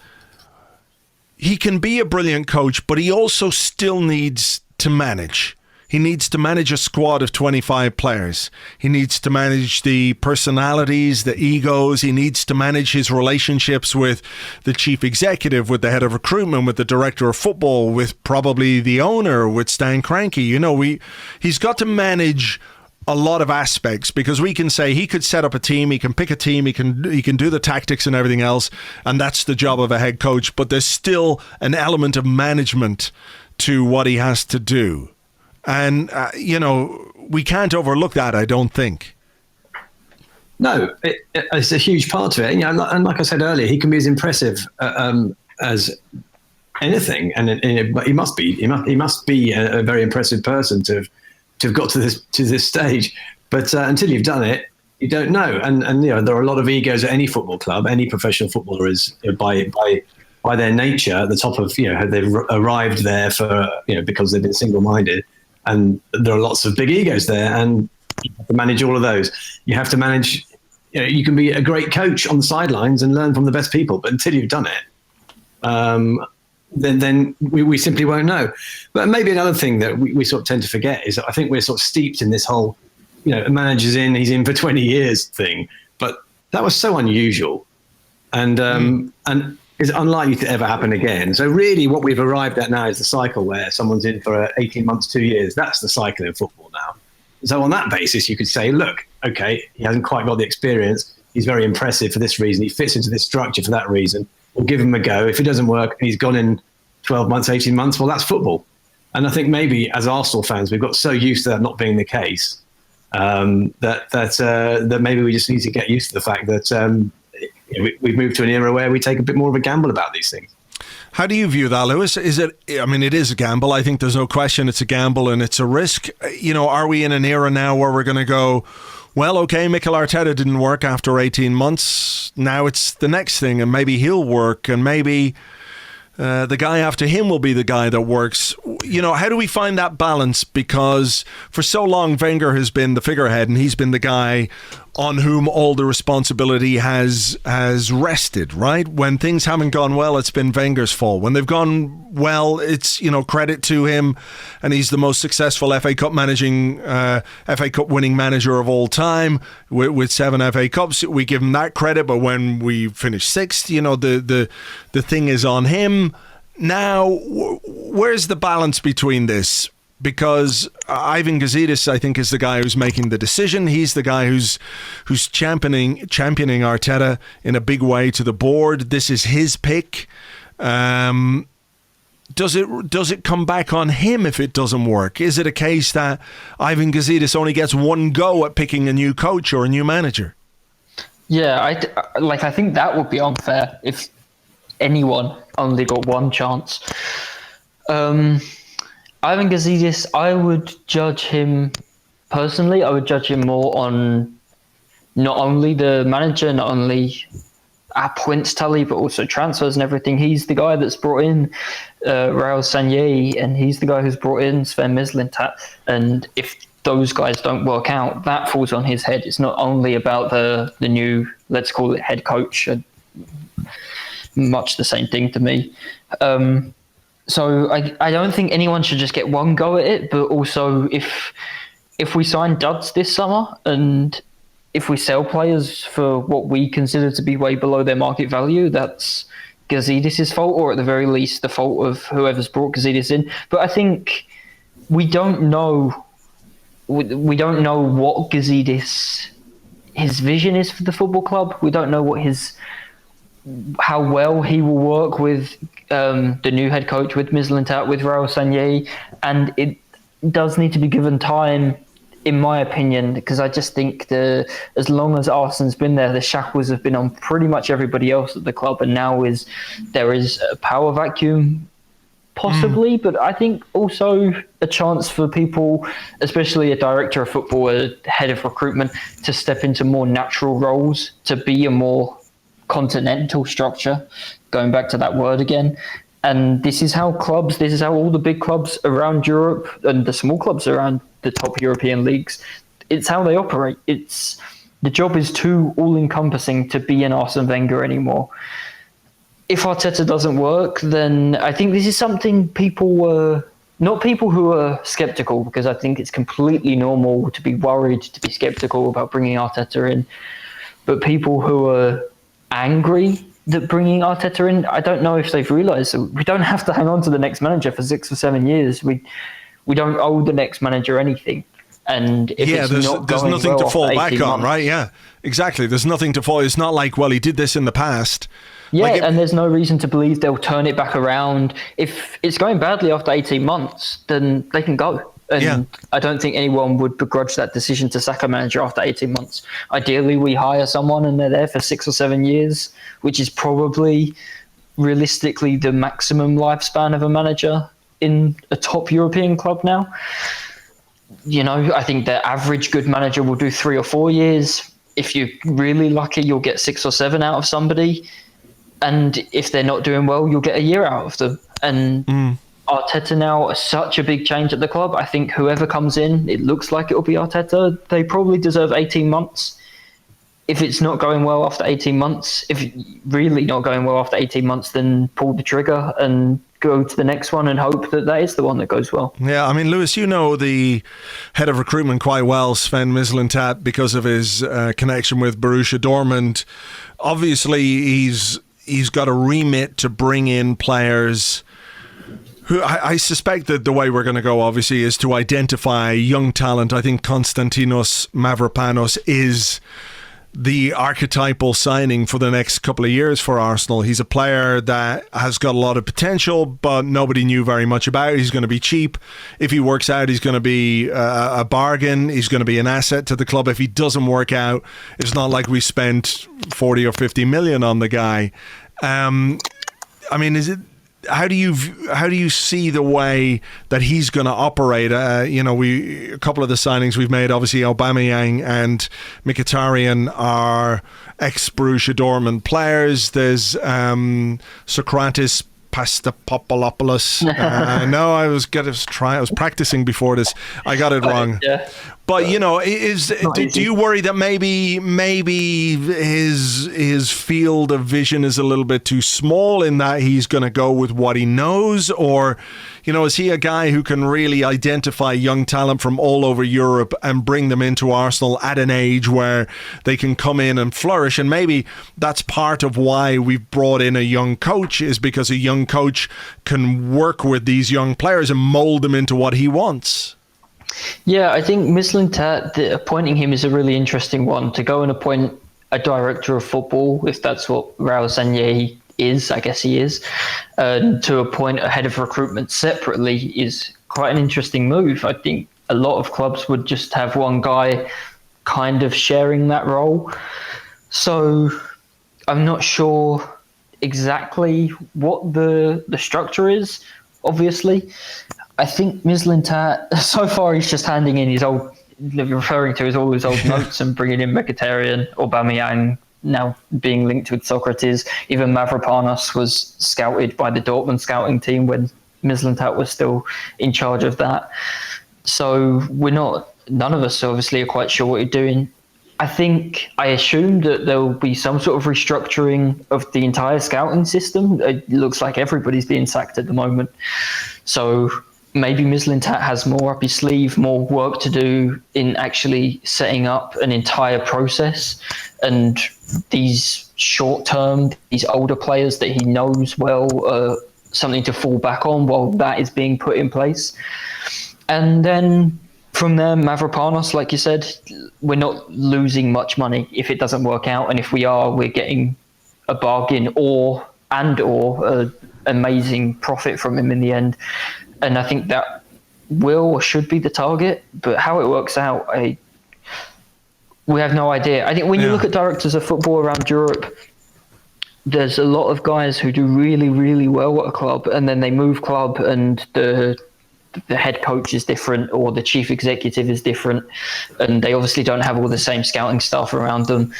he can be a brilliant coach, but he also still needs to manage. He needs to manage a squad of 25 players. He needs to manage the personalities, the egos. He needs to manage his relationships with the chief executive, with the head of recruitment, with the director of football, with probably the owner, with Stan Kroenke. He's got to manage a lot of aspects, because we can say he could set up a team, he can pick a team, he can do the tactics and everything else, and that's the job of a head coach, but there's still an element of management to what he has to do. And, we can't overlook that, I don't think. No, it's a huge part of it. And like I said earlier, he can be as impressive as anything, but he must be a very impressive person to have got to this stage. But until you've done it, you don't know. And there are a lot of egos at any football club. Any professional footballer is by their nature at the top of they've arrived there for because they've been single-minded, and there are lots of big egos there, and you have to manage all of those. You have to manage. You can be a great coach on the sidelines and learn from the best people, but until you've done it, then we simply won't know. But maybe another thing that we sort of tend to forget is that I think we're sort of steeped in this whole, a manager's he's in for 20 years thing. But that was so unusual, and is unlikely to ever happen again. So really, what we've arrived at now is the cycle where someone's in for 18 months, 2 years. That's the cycle in football now. So on that basis, you could say, look, okay, he hasn't quite got the experience. He's very impressive for this reason. He fits into this structure for that reason. We'll give him a go. If it doesn't work and he's gone in 12 months, 18 months, well, that's football. And I think maybe as Arsenal fans, we've got so used to that not being the case that maybe we just need to get used to the fact that we've moved to an era where we take a bit more of a gamble about these things. How do you view that, Lewis? It is a gamble. I think there's no question it's a gamble and it's a risk. Are we in an era now where we're going to go, well, okay, Mikel Arteta didn't work after 18 months. Now it's the next thing, and maybe he'll work, and maybe the guy after him will be the guy that works. How do we find that balance? Because for so long, Wenger has been the figurehead, and he's been the guy on whom all the responsibility has rested, right? When things haven't gone well, it's been Wenger's fault. When they've gone well, it's, credit to him, and he's the most successful FA Cup winning manager of all time with 7 FA Cups. We give him that credit, but when we finish 6th, the thing is on him. Now, where's the balance between this? Because Ivan Gazidis, I think, is the guy who's making the decision. He's the guy who's championing Arteta in a big way to the board. This is his pick. Does it come back on him if it doesn't work? Is it a case that Ivan Gazidis only gets one go at picking a new coach or a new manager? Yeah, I think that would be unfair if anyone only got one chance. Ivan Gazidis, I would judge him personally. I would judge him more on not only the manager, not only our points tally, but also transfers and everything. He's the guy that's brought in Raul Sanllehi, and he's the guy who's brought in Sven Mislintat. And if those guys don't work out, that falls on his head. It's not only about the new, let's call it head coach. Much the same thing to me. So I don't think anyone should just get one go at it, but also if we sign duds this summer and if we sell players for what we consider to be way below their market value, that's Gazidis' fault, or at the very least the fault of whoever's brought Gazidis in. But I think we don't know what Gazidis, his vision is for the football club. We don't know how well he will work with the new head coach, with Mislintat, with Raul Sanllehi, and it does need to be given time, in my opinion, because I just think as long as Arsene's been there, the shackles have been on pretty much everybody else at the club, and now there is a power vacuum, possibly, but I think also a chance for people, especially a director of football, a head of recruitment, to step into more natural roles, to be a more continental structure, going back to that word again. And this is how all the big clubs around Europe and the small clubs around the top European leagues, it's how they operate. The job is too all-encompassing to be an Arsene Wenger anymore. If Arteta doesn't work, then I think this is something not people who are skeptical, because I think it's completely normal to be worried, to be skeptical about bringing Arteta in, but people who are angry that bringing Arteta in, I don't know if they've realised that we don't have to hang on to the next manager for 6 or 7 years. We don't owe the next manager anything. And if it's not there's going nothing well to after fall back 18 on, months, right? Yeah, exactly. There's nothing to fall. It's not like, well, he did this in the past. yeah, Like and there's no reason to believe they'll turn it back around. If it's going badly after 18 months, then they can go. And I don't think anyone would begrudge that decision to sack a manager after 18 months. Ideally, we hire someone and they're there for 6 or 7 years, which is probably realistically the maximum lifespan of a manager in a top European club now. You know, I think the average good manager will do 3 or 4 years. If you're really lucky, you'll get 6 or 7 out of somebody. And if they're not doing well, you'll get a year out of them. And Arteta now is such a big change at the club. I think whoever comes in, it looks like it will be Arteta. They probably deserve 18 months. If it's not going well after 18 months, if really not going well after 18 months, then pull the trigger and go to the next one and hope that that is the one that goes well. Yeah, I mean, Lewis, you know the head of recruitment quite well, Sven Mislintat, because of his connection with Borussia Dortmund. Obviously, he's got a remit to bring in players who I suspect that the way we're going to go, obviously, is to identify young talent. I think Konstantinos Mavropanos is the archetypal signing for the next couple of years for Arsenal. He's a player that has got a lot of potential, but nobody knew very much about. He's going to be cheap. If he works out, he's going to be a bargain. He's going to be an asset to the club. If he doesn't work out, it's not like we spent 40 or 50 million on the guy. I mean, how do you see the way that he's going to operate? A couple of the signings we've made, obviously Aubameyang and Mkhitaryan are ex-Borussia Dortmund players. There's Socrates Pastapopoulos. No, I was practicing before this. I got it wrong. Yeah. But do you worry that maybe his field of vision is a little bit too small in that he's going to go with what he knows, or is he a guy who can really identify young talent from all over Europe and bring them into Arsenal at an age where they can come in and flourish? And maybe that's part of why we've brought in a young coach, is because a young coach can work with these young players and mold them into what he wants. Yeah, I think Mislintat, appointing him is a really interesting one. To go and appoint a director of football, if that's what Raul Sanllehi is, I guess he is, to appoint a head of recruitment separately is quite an interesting move. I think a lot of clubs would just have one guy kind of sharing that role. So I'm not sure exactly what the structure is, obviously. I think Mislintat, so far he's just handing in his old, referring to all his old notes and bringing in Mkhitaryan, Aubameyang, now being linked with Socrates. Even Mavropanos was scouted by the Dortmund scouting team when Mislintat was still in charge of that. So none of us obviously are quite sure what you're doing. I assume that there will be some sort of restructuring of the entire scouting system. It looks like everybody's being sacked at the moment. So maybe Mislintat has more up his sleeve, more work to do in actually setting up an entire process, and these these older players that he knows well, something to fall back on while that is being put in place. And then from there, Mavropanos, like you said, we're not losing much money if it doesn't work out, and if we are, we're getting a bargain or amazing profit from him in the end. And I think that will or should be the target, but how it works out, we have no idea. I think when you look at directors of football around Europe, there's a lot of guys who do really, really well at a club, and then they move club, and the head coach is different, or the chief executive is different, and they obviously don't have all the same scouting staff around them,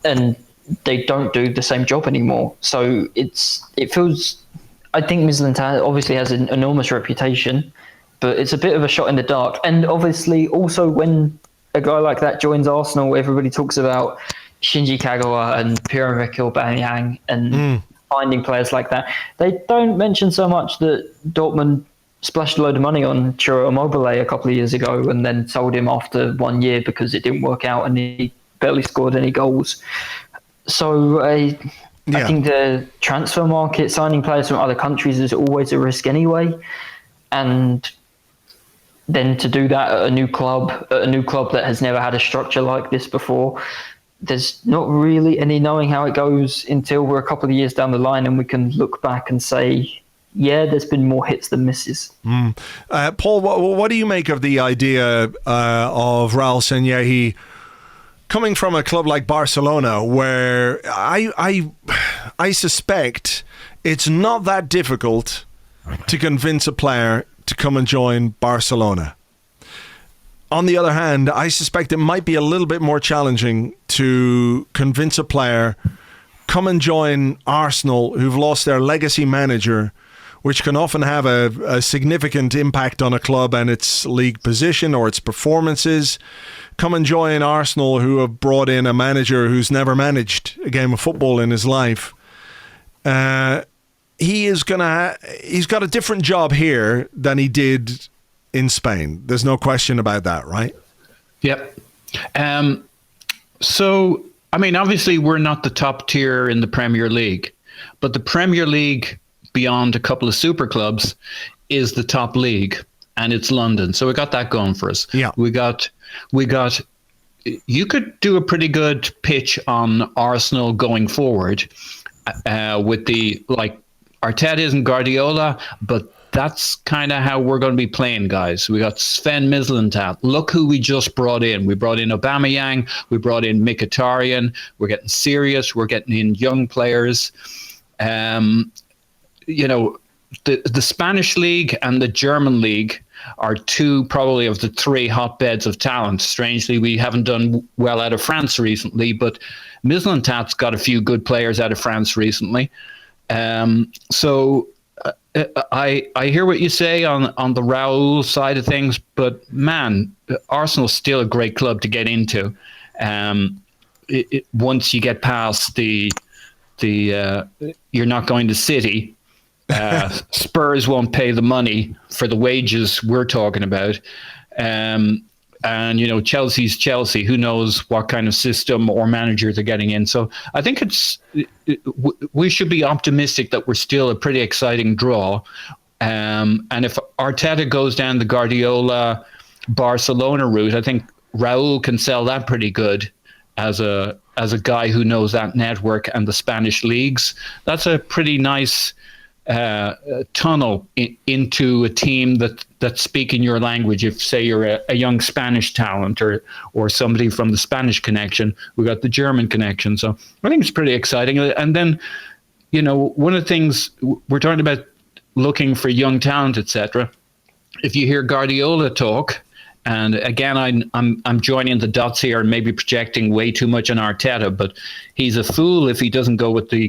and they don't do the same job anymore. So it feels. I think Mislintat obviously has an enormous reputation, but it's a bit of a shot in the dark. And obviously, also when a guy like that joins Arsenal, everybody talks about Shinji Kagawa and Pierre-Emerick Aubameyang and finding players like that. They don't mention so much that Dortmund splashed a load of money on Ciro Immobile a couple of years ago and then sold him after 1 year because it didn't work out and he barely scored any goals. So I think the transfer market, signing players from other countries, is always a risk anyway. And then to do that at a new club that has never had a structure like this before, there's not really any knowing how it goes until we're a couple of years down the line and we can look back and say, yeah, there's been more hits than misses. Paul, what do you make of the idea of Raul Sanllehi coming from a club like Barcelona, where I suspect it's not that difficult to convince a player to come and join Barcelona? On the other hand, I suspect it might be a little bit more challenging to convince a player come and join Arsenal, who've lost their legacy manager, which can often have a significant impact on a club and its league position or its performances. Come and join Arsenal, who have brought in a manager who's never managed a game of football in his life. He's got a different job here than he did in Spain. There's no question about that, right? Yep. So, I mean, obviously we're not the top tier in the Premier League, but the Premier League, beyond a couple of super clubs, is the top league, and it's London. So we got that going for us. Yeah. We got. You could do a pretty good pitch on Arsenal going forward, with the, like, Arteta isn't Guardiola, but that's kind of how we're going to be playing, guys. We got Sven Mislintat. Look who we just brought in. We brought in Aubameyang. We brought in Mkhitaryan. We're getting serious. We're getting in young players. You know, the Spanish league and the German league are two probably of the three hotbeds of talent. Strangely, we haven't done well out of France recently, but Mislintat's got a few good players out of France recently. So I hear what you say on the Raul side of things, but man, Arsenal's still a great club to get into. Once you get past the you're not going to City. Spurs won't pay the money for the wages we're talking about. And, you know, Chelsea's Chelsea. Who knows what kind of system or manager they're getting in. So I think we should be optimistic that we're still a pretty exciting draw. And if Arteta goes down the Guardiola Barcelona route, I think Raul can sell that pretty good as a guy who knows that network and the Spanish leagues. That's a pretty nice tunnel into a team that's speaking your language. If, say, you're a young Spanish talent or somebody from the Spanish connection, we got the German connection. So I think it's pretty exciting. And then, you know, one of the things we're talking about, looking for young talent, etc. If you hear Guardiola talk, and again, I'm joining the dots here and maybe projecting way too much on Arteta, but he's a fool if he doesn't go with the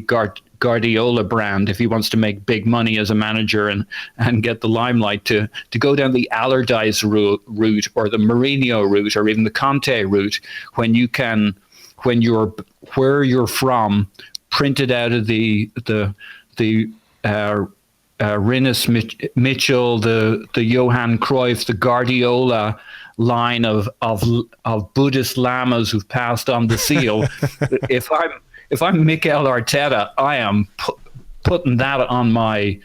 Guardiola brand, if he wants to make big money as a manager and get the limelight, to go down the Allardyce route or the Mourinho route or even the Conte route, when you're where you're from, printed out of the Rinus Mitchell, the Johan Cruyff, the Guardiola line of Buddhist lamas who've passed on the seal. If I'm Mikel Arteta, I am putting that on my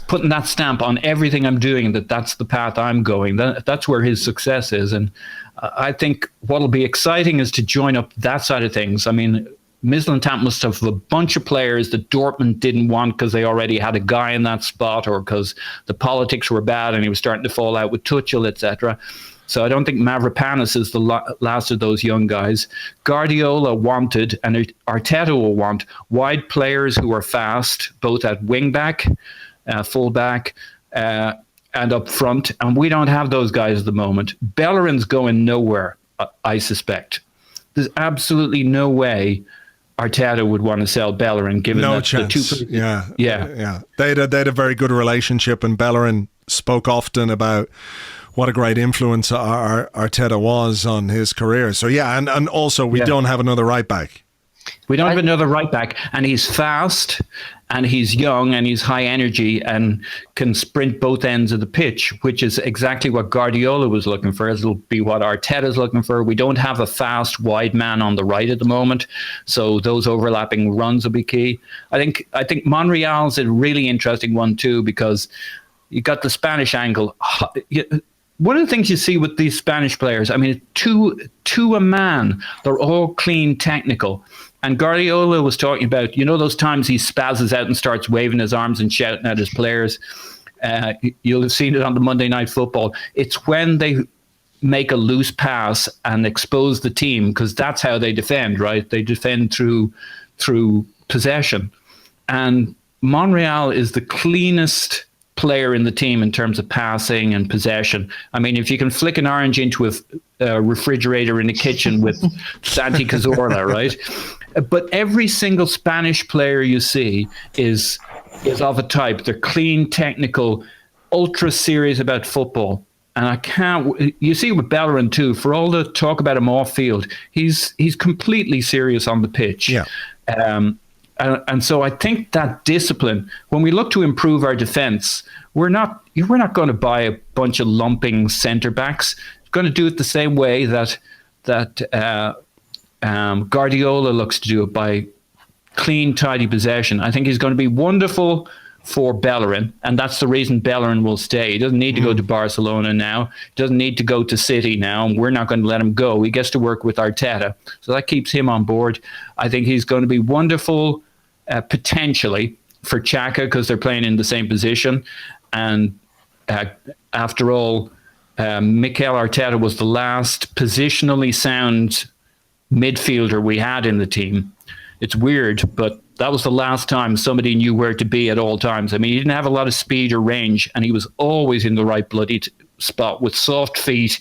putting that stamp on everything I'm doing, that's the path I'm going. That's where his success is. And I think what'll be exciting is to join up that side of things. I mean, Mislintat must have a bunch of players that Dortmund didn't want because they already had a guy in that spot, or because the politics were bad and he was starting to fall out with Tuchel, etc. So I don't think Mavropanos is the last of those young guys. Guardiola wanted, and Arteta will want, wide players who are fast, both at wing-back, full-back, and up front. And we don't have those guys at the moment. Bellerin's going nowhere, I suspect. There's absolutely no way Arteta would want to sell Bellerin, given no that chance. the two. Yeah. They had a very good relationship, and Bellerin spoke often about what a great influence Arteta was on his career. So yeah, and also we don't have another right back. We don't have another right back, and he's fast, and he's young, and he's high energy, and can sprint both ends of the pitch, which is exactly what Guardiola was looking for. It'll be what Arteta's looking for. We don't have a fast, wide man on the right at the moment, so those overlapping runs will be key. I think Monreal's a really interesting one too, because you got the Spanish angle. One of the things you see with these Spanish players, I mean, to a man, they're all clean, technical. And Guardiola was talking about, those times he spazzes out and starts waving his arms and shouting at his players. You'll have seen it on the Monday Night Football. It's when they make a loose pass and expose the team, because that's how they defend, right? They defend through possession. And Monreal is the cleanest player in the team in terms of passing and possession. I mean, if you can flick an orange into a refrigerator in the kitchen with Santi Cazorla, right? But every single Spanish player you see is of a type. They're clean, technical, ultra serious about football. And you see with Bellerin too, for all the talk about him off field, he's completely serious on the pitch. Yeah. And so I think that discipline, when we look to improve our defence, we're not going to buy a bunch of lumping centre backs. We're going to do it the same way that Guardiola looks to do it, by clean, tidy possession. I think he's going to be wonderful for Bellerin, and that's the reason Bellerin will stay. He doesn't need to go to Barcelona now. He doesn't need to go to City now, and we're not going to let him go. He gets to work with Arteta, so that keeps him on board. I think he's going to be wonderful, potentially, for Xhaka, because they're playing in the same position. And after all, Mikel Arteta was the last positionally sound midfielder we had in the team. It's weird, but that was the last time somebody knew where to be at all times. I mean, he didn't have a lot of speed or range, and he was always in the right bloody spot with soft feet,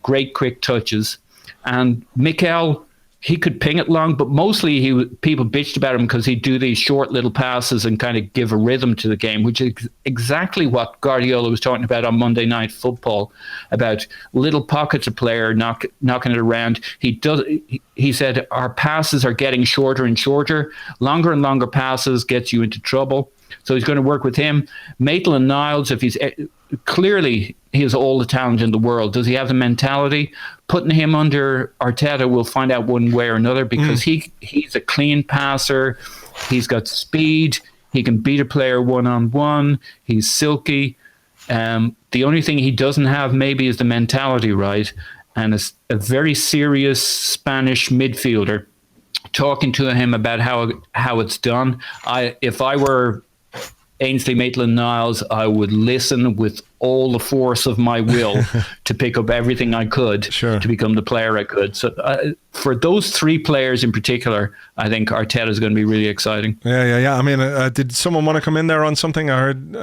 great quick touches. And Mikel, he could ping it long, but mostly people bitched about him because he'd do these short little passes and kind of give a rhythm to the game, which is exactly what Guardiola was talking about on Monday Night Football, about little pockets of player knocking it around. He said our passes are getting shorter and shorter. Longer and longer passes gets you into trouble. So he's going to work with him. Maitland-Niles, if he's clearly he has all the talent in the world. Does he have the mentality? Putting him under Arteta, we'll find out one way or another, because he's a clean passer. He's got speed. He can beat a player one-on-one. He's silky. The only thing he doesn't have maybe is the mentality, right? And it's a very serious Spanish midfielder. Talking to him about how it's done. If I were Ainsley Maitland-Niles, I would listen with all the force of my will to pick up everything I could to become the player I could. So for those three players in particular, I think Arteta is going to be really exciting. Yeah. I mean, did someone want to come in there on something? I heard,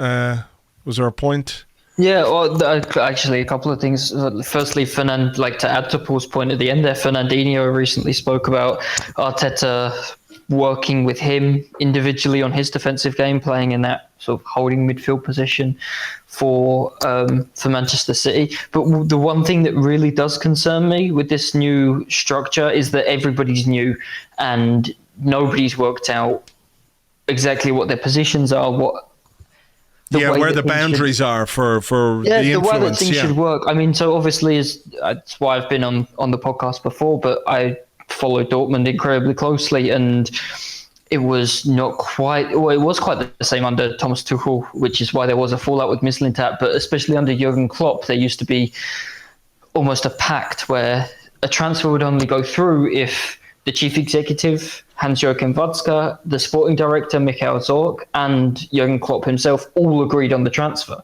was there a point? Yeah, well, actually, a couple of things. Firstly, to add to Paul's point at the end there, Fernandinho recently spoke about Arteta working with him individually on his defensive game, playing in that sort of holding midfield position for Manchester City. But the one thing that really does concern me with this new structure is that everybody's new and nobody's worked out exactly what their positions are, where the boundaries are for the influence. The way that things should work. I mean, so obviously, that's why I've been on the podcast before, but I follow Dortmund incredibly closely, and it was not quite, well, it was quite the same under Thomas Tuchel, which is why there was a fallout with Mislintat, but especially under Jurgen Klopp, there used to be almost a pact where a transfer would only go through if the chief executive, Hans-Joachim Watzke, the sporting director, Michael Zorc, and Jurgen Klopp himself all agreed on the transfer.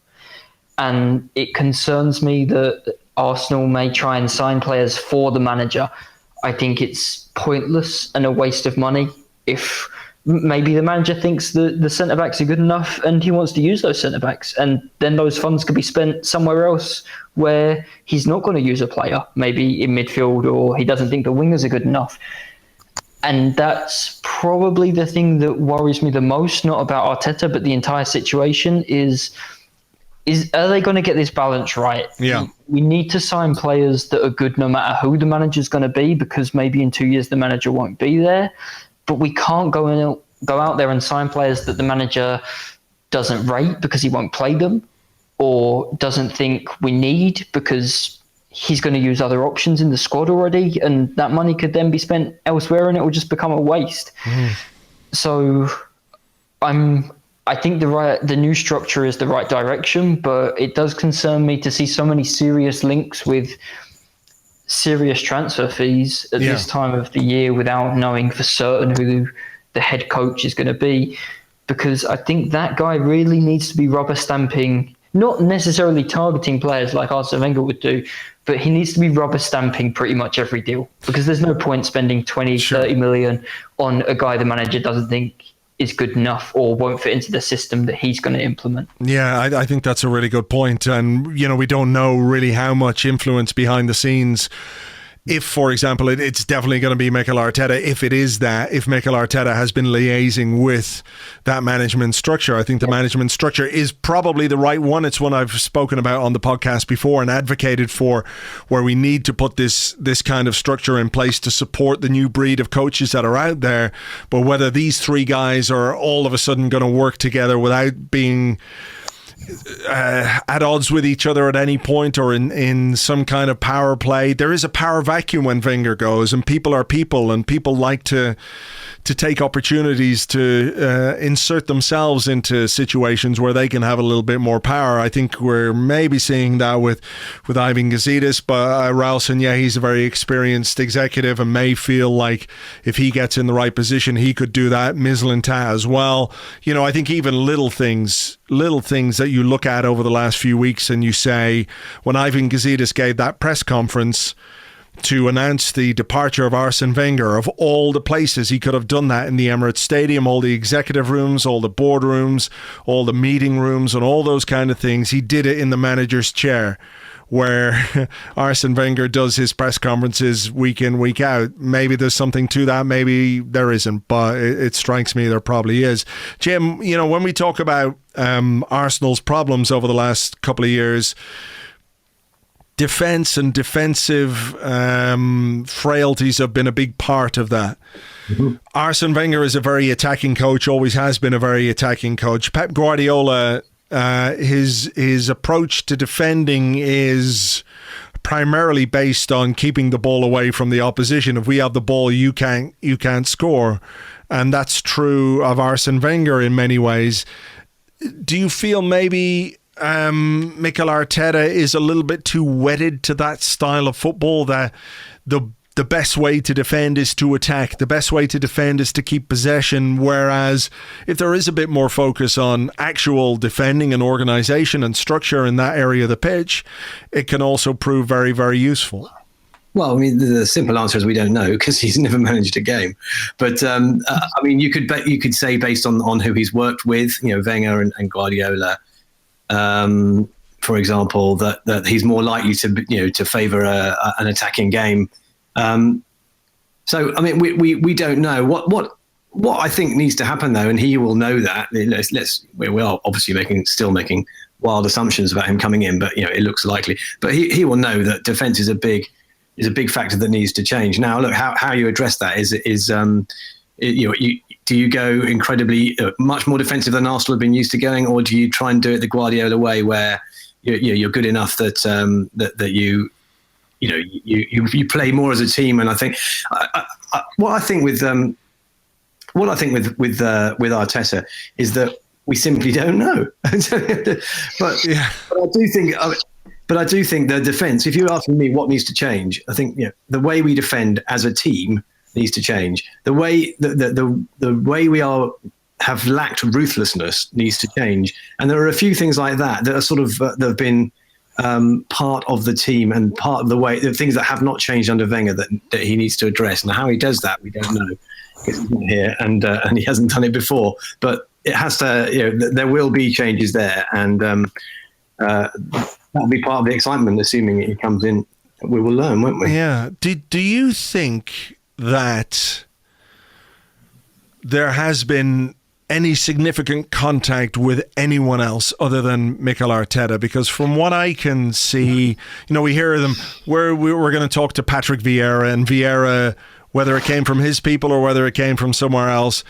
And it concerns me that Arsenal may try and sign players for the manager. I think it's pointless and a waste of money. If maybe the manager thinks that the centre-backs are good enough and he wants to use those centre-backs, and then those funds could be spent somewhere else where he's not going to use a player, maybe in midfield, or he doesn't think the wingers are good enough. And that's probably the thing that worries me the most, not about Arteta, but the entire situation is are they going to get this balance right? Yeah. We need to sign players that are good no matter who the manager's going to be, because maybe in 2 years the manager won't be there. But we can't go out there and sign players that the manager doesn't rate because he won't play them, or doesn't think we need because he's going to use other options in the squad already, and that money could then be spent elsewhere and it will just become a waste. So I'm I think the new structure is the right direction, but it does concern me to see so many serious links with serious transfer fees at this time of the year without knowing for certain who the head coach is going to be, because I think that guy really needs to be rubber stamping, not necessarily targeting players like Arsene Wenger would do, but he needs to be rubber stamping pretty much every deal, because there's no point spending 20, 30 million on a guy the manager doesn't think is good enough or won't fit into the system that he's going to implement. Yeah, I think that's a really good point. And, you know, we don't know really how much influence behind the scenes. If, for example, it's definitely going to be Mikel Arteta, if Mikel Arteta has been liaising with that management structure. I think the management structure is probably the right one. It's one I've spoken about on the podcast before and advocated for, where we need to put this kind of structure in place to support the new breed of coaches that are out there. But whether these three guys are all of a sudden going to work together without being at odds with each other at any point, or in some kind of power play. There is a power vacuum when Wenger goes, and people are people, and people like to take opportunities to insert themselves into situations where they can have a little bit more power. I think we're maybe seeing that with Ivan Gazidis, but Ralston, he's a very experienced executive and may feel like if he gets in the right position, he could do that. Mislintat as well. You know, I think even little things that you look at over the last few weeks and you say, when Ivan Gazidis gave that press conference to announce the departure of Arsene Wenger, of all the places he could have done that in the Emirates Stadium, all the executive rooms, all the boardrooms, all the meeting rooms and all those kind of things, he did it in the manager's chair, where Arsene Wenger does his press conferences week in, week out. Maybe there's something to that, maybe there isn't, but it strikes me there probably is. Jim, you know, when we talk about Arsenal's problems over the last couple of years, defence and defensive frailties have been a big part of that. Mm-hmm. Arsene Wenger is a very attacking coach, always has been a very attacking coach. Pep Guardiola, his approach to defending is primarily based on keeping the ball away from the opposition. If we have the ball, you can't score. And that's true of Arsene Wenger in many ways. Do you feel maybe Mikel Arteta is a little bit too wedded to that style of football, that the best way to defend is to attack, the best way to defend is to keep possession, whereas if there is a bit more focus on actual defending and organisation and structure in that area of the pitch, it can also prove very, very useful? Well, I mean, the simple answer is we don't know, because he's never managed a game. But I mean, you could say based on who he's worked with, you know, Wenger and Guardiola, for example, that he's more likely to favour an attacking game. So I mean, we don't know what I think needs to happen though, and he will know that. We are obviously still making wild assumptions about him coming in, but you know, it looks likely. But he will know that defence is a big factor that needs to change. Now, look, how you address that is do you go incredibly much more defensive than Arsenal have been used to going, or do you try and do it the Guardiola way, where you're good enough that you play more as a team? And I think what I think with Arteta is that we simply don't know. but I do think the defence, if you're asking me what needs to change, I think the way we defend as a team needs to change. The way the way we have lacked ruthlessness needs to change. And there are a few things like that are sort of that have been part of the team and part of the things that have not changed under Wenger that he needs to address. And how he does that, we don't know, because he's not here and he hasn't done it before. But it has to, there will be changes there, and that'll be part of the excitement. Assuming he comes in, we will learn, won't we? Yeah. Do you think that there has been any significant contact with anyone else other than Mikel Arteta? Because from what I can see, we hear them, we're going to talk to Patrick Vieira, and Vieira whether it came from his people or whether it came from somewhere else,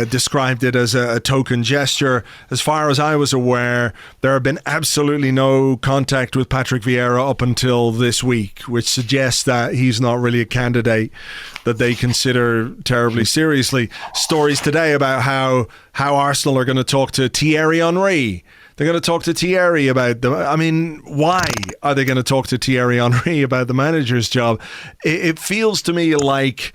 described it as a token gesture. As far as I was aware, there have been absolutely no contact with Patrick Vieira up until this week, which suggests that he's not really a candidate that they consider terribly seriously. Stories today about how Arsenal are going to talk to Thierry Henry. They're going to talk to Thierry about why are they going to talk to Thierry Henry about the manager's job? It feels to me like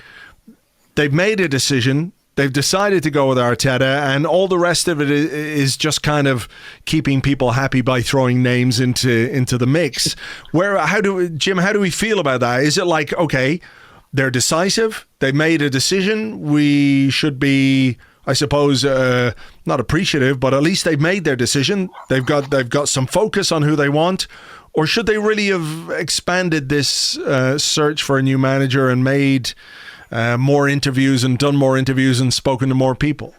they've made a decision. They've decided to go with Arteta, and all the rest of it is just kind of keeping people happy by throwing names into the mix. Jim, how do we feel about that? Is it like, okay, they're decisive, they made a decision, we should be, I suppose, not appreciative, but at least they've made their decision. They've got some focus on who they want. Or should they really have expanded this search for a new manager and made more interviews and done more interviews and spoken to more people?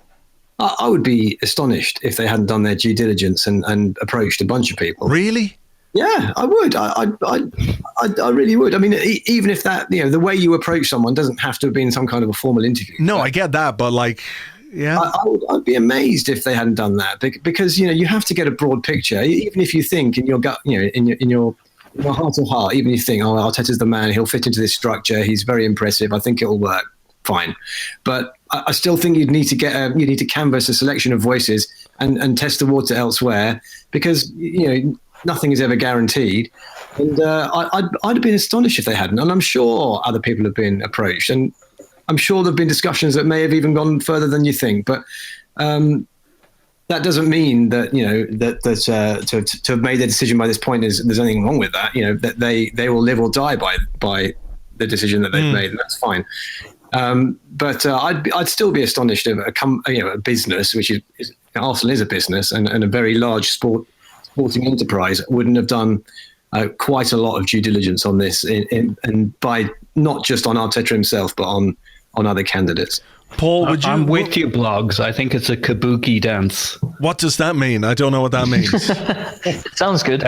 I would be astonished if they hadn't done their due diligence and approached a bunch of people. Really? Yeah, I would. I really would. I mean, even if that, the way you approach someone doesn't have to have been some kind of a formal interview. No, I get that, but yeah, I'd be amazed if they hadn't done that, because you have to get a broad picture. Even if you think in your gut, in your heart of heart, even if you think, oh, Arteta's the man, he'll fit into this structure, he's very impressive, I think it'll work. Fine, but I still think you'd need to canvass a selection of voices and test the water elsewhere, because nothing is ever guaranteed. And I'd have been astonished if they hadn't. And I'm sure other people have been approached, and I'm sure there've been discussions that may have even gone further than you think. But that doesn't mean that to have made their decision by this point there's anything wrong with that. That they will live or die by the decision that they've made, and that's fine. But I'd still be astonished if a business, which is Arsenal is a business and a very large sporting enterprise, wouldn't have done quite a lot of due diligence on this, and by not just on Arteta himself, but on other candidates. Paul, I'm with you, blogs. I think it's a kabuki dance. What does that mean? I don't know what that means. Sounds good.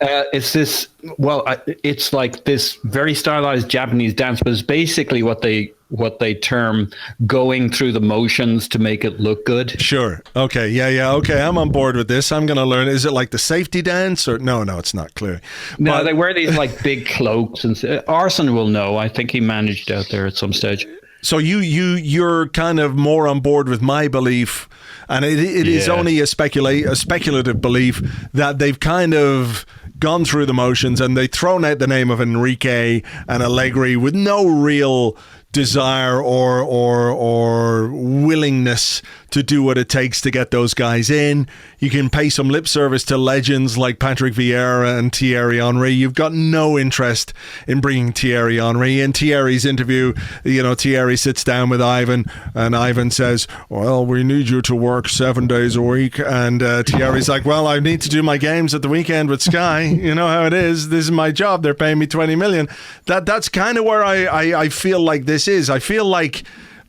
It's this. Well, it's like this very stylized Japanese dance, but it's basically what they term going through the motions to make it look good. Sure. Okay. Yeah. Okay. I'm on board with this. I'm going to learn. Is it like the safety dance or no? It's not clear. No, they wear these like big cloaks, and Arsene will know. I think he managed out there at some stage. So you're kind of more on board with my belief, and it is only a speculative belief that they've kind of gone through the motions and they've thrown out the name of Enrique and Allegri with no real desire or willingness to do what it takes to get those guys in. You can pay some lip service to legends like Patrick Vieira and Thierry Henry. You've got no interest in bringing Thierry Henry. In Thierry's interview, Thierry sits down with Ivan, and Ivan says, well, we need you to work 7 days a week. And Thierry's like, well, I need to do my games at the weekend with Sky. You know how it is. This is my job. They're paying me 20 million. That's kind of where I feel like this is. I feel like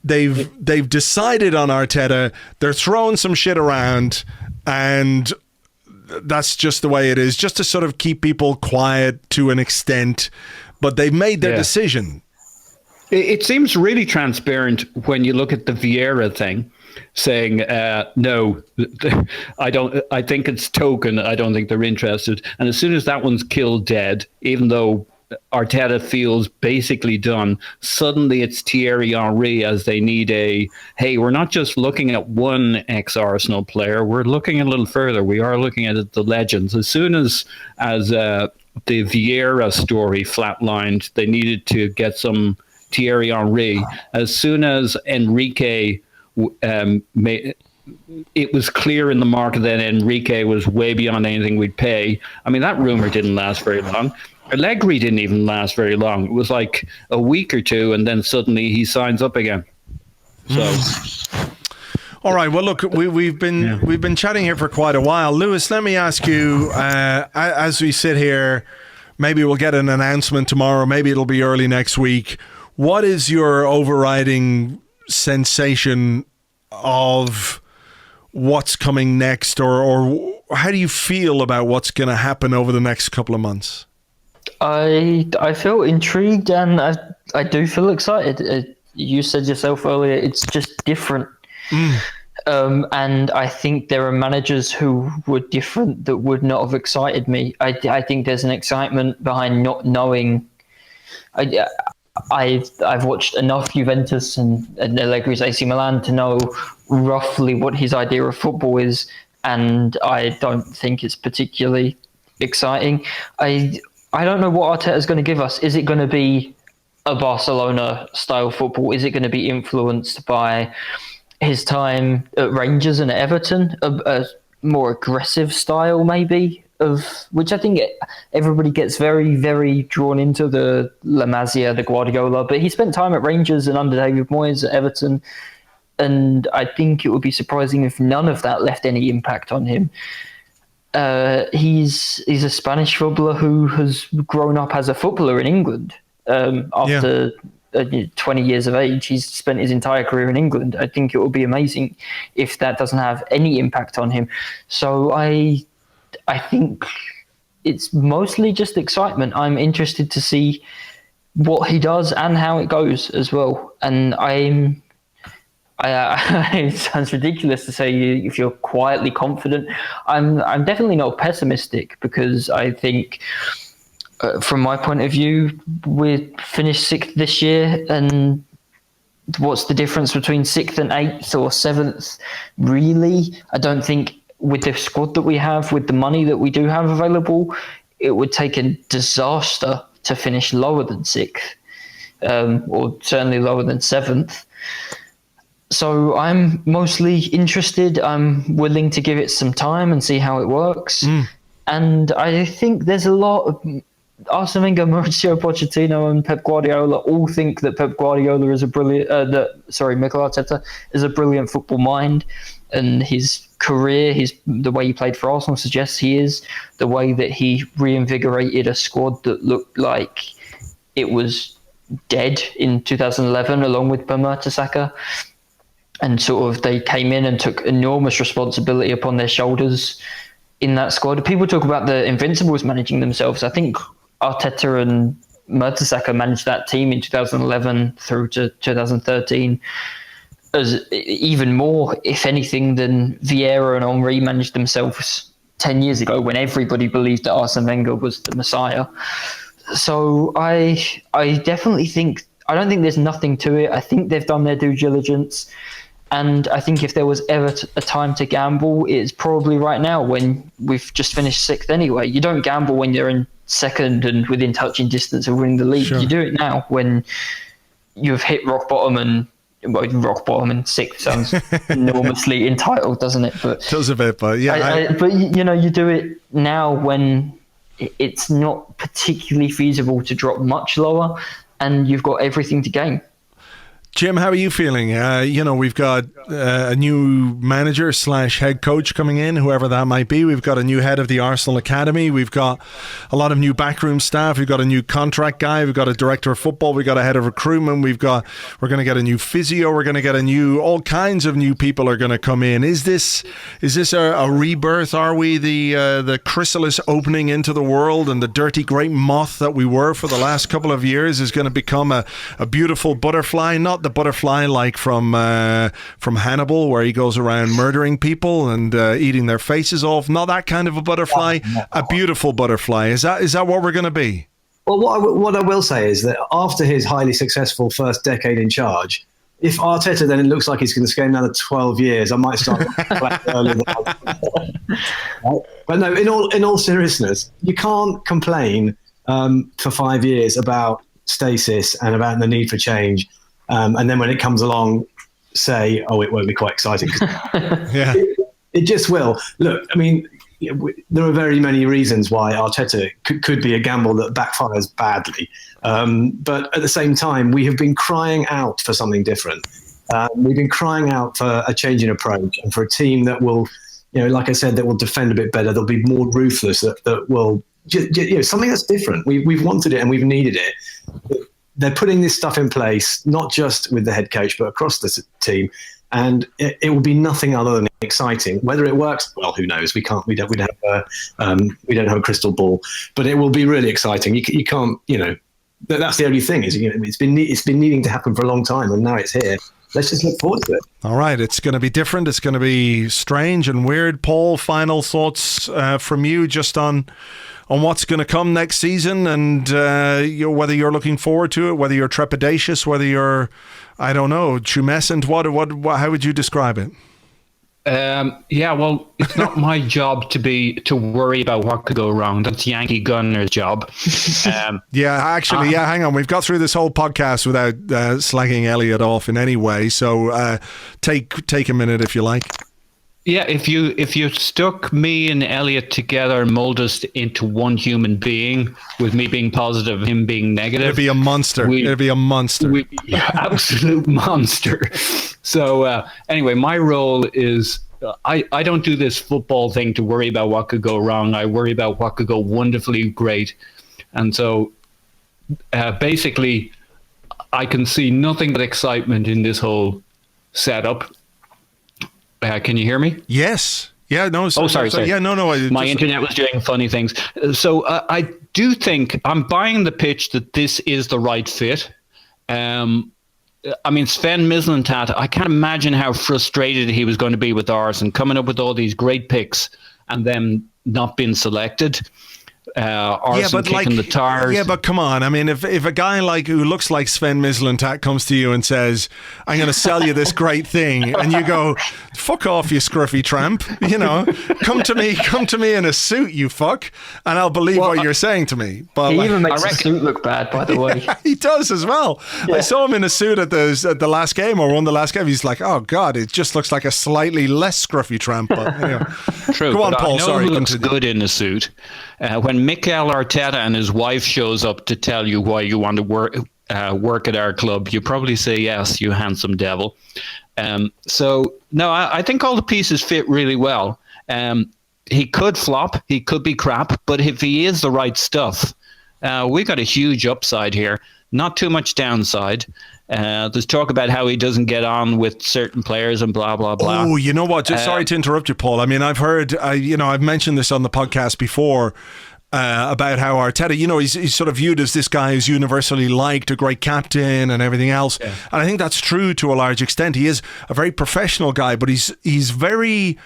they've decided on Arteta. They're throwing some shit around, and that's just the way it is, just to sort of keep people quiet to an extent. But they've made their decision. It seems really transparent when you look at the Vieira thing, saying, no, I don't. I think it's token. I don't think they're interested. And as soon as that one's killed dead, even though Arteta feels basically done, suddenly it's Thierry Henry, as they need hey, we're not just looking at one ex-Arsenal player, we're looking a little further. We are looking at the legends. As soon as the Vieira story flatlined, they needed to get some Thierry Henry. As soon as Enrique it was clear in the market that Enrique was way beyond anything we'd pay. I mean, that rumor didn't last very long. Allegri didn't even last very long. It was like a week or two, and then suddenly he signs up again. So, all right. Well, look, we've been chatting here for quite a while. Lewis, let me ask you, as we sit here, maybe we'll get an announcement tomorrow. Maybe it'll be early next week. What is your overriding sensation of what's coming next, or how do you feel about what's going to happen over the next couple of months? I feel intrigued, and I do feel excited. You said yourself earlier, it's just different. And I think there are managers who were different that would not have excited me. I think there's an excitement behind not knowing. I've watched enough Juventus and Allegri's AC Milan to know roughly what his idea of football is, and I don't think it's particularly exciting. I don't know what Arteta is going to give us. Is it going to be a Barcelona style football? Is it going to be influenced by his time at Rangers and at Everton, a more aggressive style maybe, of which I think everybody gets very, very drawn into, the La Masia, the Guardiola, but he spent time at Rangers and under David Moyes at Everton, and I think it would be surprising if none of that left any impact on him. He's a Spanish footballer who has grown up as a footballer in England. After 20 years of age, he's spent his entire career in England. I think it will be amazing if that doesn't have any impact on him. So I think it's mostly just excitement. I'm interested to see what he does and how it goes as well. And it sounds ridiculous to say if you're quietly confident. I'm definitely not pessimistic, because I think, from my point of view, we finished 6th this year, and what's the difference between 6th and 8th or 7th? Really, I don't think, with the squad that we have, with the money that we do have available, it would take a disaster to finish lower than 6th, or certainly lower than 7th. So I'm mostly interested. I'm willing to give it some time and see how it works. And I think there's a lot of Arsene Wenger, Mauricio Pochettino, and Pep Guardiola all think that Pep Guardiola is Mikel Arteta is a brilliant football mind, and his career, the way he played for Arsenal suggests he is. The way that he reinvigorated a squad that looked like it was dead in 2011, along with Per Mertesacker, and sort of they came in and took enormous responsibility upon their shoulders in that squad. People talk about the Invincibles managing themselves. I think Arteta and Mertesacker managed that team in 2011 through to 2013 as even more, if anything, than Vieira and Henry managed themselves 10 years ago, when everybody believed that Arsene Wenger was the Messiah. So I definitely think, I don't think there's nothing to it. I think they've done their due diligence. And I think if there was ever a time to gamble, it's probably right now, when we've just finished 6th anyway. You don't gamble when you're in 2nd and within touching distance of winning the league. Sure. You do it now when you've hit rock bottom, and rock bottom in 6th sounds enormously entitled, doesn't it? But does a bit, but yeah. But you do it now when it's not particularly feasible to drop much lower, and you've got everything to gain. Jim, how are you feeling? We've got a new manager / head coach coming in, whoever that might be. We've got a new head of the Arsenal Academy. We've got a lot of new backroom staff. We've got a new contract guy. We've got a director of football. We've got a head of recruitment. We're going to get a new physio. We're going to get all kinds of new people are going to come in. Is this a rebirth? Are we the chrysalis opening into the world, and the dirty great moth that we were for the last couple of years is going to become a beautiful butterfly? Not the butterfly like from Hannibal, where he goes around murdering people and eating their faces off. Not that kind of a butterfly. A beautiful butterfly. Is that what we're going to be? Well, what I will say is that after his highly successful first decade in charge, if Arteta then it looks like he's going to stay another 12 years, I might start earlier than But no, in all seriousness, you can't complain for 5 years about stasis and about the need for change. And then when it comes along, say, oh, it won't be quite exciting. Yeah. It just will. Look, I mean, there are very many reasons why Arteta could be a gamble that backfires badly. But at the same time, we have been crying out for something different. We've been crying out for a change in approach, and for a team that will, like I said, that will defend a bit better. They'll be more ruthless, that will, something that's different. We've wanted it and we've needed it. They're putting this stuff in place, not just with the head coach, but across the team. And it will be nothing other than exciting. Whether it works, well, who knows? We don't have a crystal ball, but it will be really exciting. You can't, that's the only thing is, it's been needing to happen for a long time, and now it's here. Let's just look forward to it. All right, it's going to be different. It's going to be strange and weird. Paul, final thoughts from you just on what's going to come next season, and whether you're looking forward to it, whether you're trepidatious, whether you're, I don't know, tumescent. What? How would you describe it? Well, it's not my job to worry about what could go wrong. That's Yankee Gunner's job. Hang on. We've got through this whole podcast without slagging Elliot off in any way. So take a minute if you like. Yeah, if you stuck me and Elliot together and molded us into one human being, with me being positive, him being negative, it'd be a monster. It'd be a monster. Absolute monster. So anyway, my role is I don't do this football thing to worry about what could go wrong. I worry about what could go wonderfully great. And so basically, I can see nothing but excitement in this whole setup. Can you hear me? Yes. Yeah, no. Sorry. Yeah, no. My internet was doing funny things. So I do think I'm buying the pitch that this is the right fit. Sven Mislintat, I can't imagine how frustrated he was going to be with Ars and coming up with all these great picks and then not being selected. Arsene kicking the tires. Yeah, but come on. I mean, if a guy who looks like Sven Mislintat comes to you and says, "I'm going to sell you this great thing," and you go, "Fuck off, you scruffy tramp," come to me in a suit, you fuck, and I'll believe what you're saying to me. But he even makes the suit look bad, by the way. He does as well. Yeah. I saw him in a suit at the last game, or one of the last games. He's like, "Oh God, it just looks like a slightly less scruffy tramp." But anyway. True. Go on, Paul. Sorry, who looks good in a suit. When Mikel Arteta and his wife shows up to tell you why you want to work at our club, you probably say yes, you handsome devil. I think all the pieces fit really well. He could flop, he could be crap, but if he is the right stuff, we got a huge upside here. Not too much downside. There's talk about how he doesn't get on with certain players and blah, blah, blah. Oh, you know what? Just sorry to interrupt you, Paul. I mean, I've heard, I've mentioned this on the podcast before about how Arteta, he's sort of viewed as this guy who's universally liked, a great captain and everything else. Yeah. And I think that's true to a large extent. He is a very professional guy, but he's very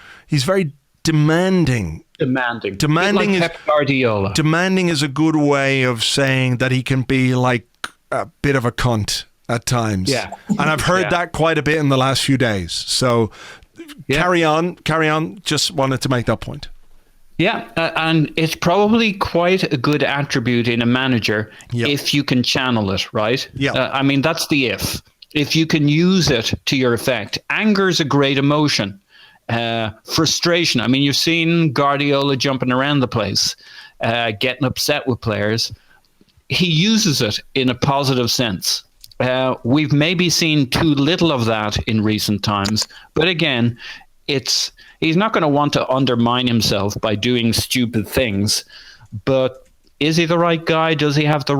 demanding. Demanding is Pep Guardiola. Demanding is a good way of saying that he can be like a bit of a cunt at times. Yeah. And I've heard that quite a bit in the last few days. So carry on. Just wanted to make that point. Yeah, and it's probably quite a good attribute in a manager if you can channel it, right? Yeah. That's the if. If you can use it to your effect. Anger is a great emotion. Frustration. You've seen Guardiola jumping around the place, getting upset with players. He uses it in a positive sense. We've maybe seen too little of that in recent times. But again, he's not going to want to undermine himself by doing stupid things. But is he the right guy? Does he have the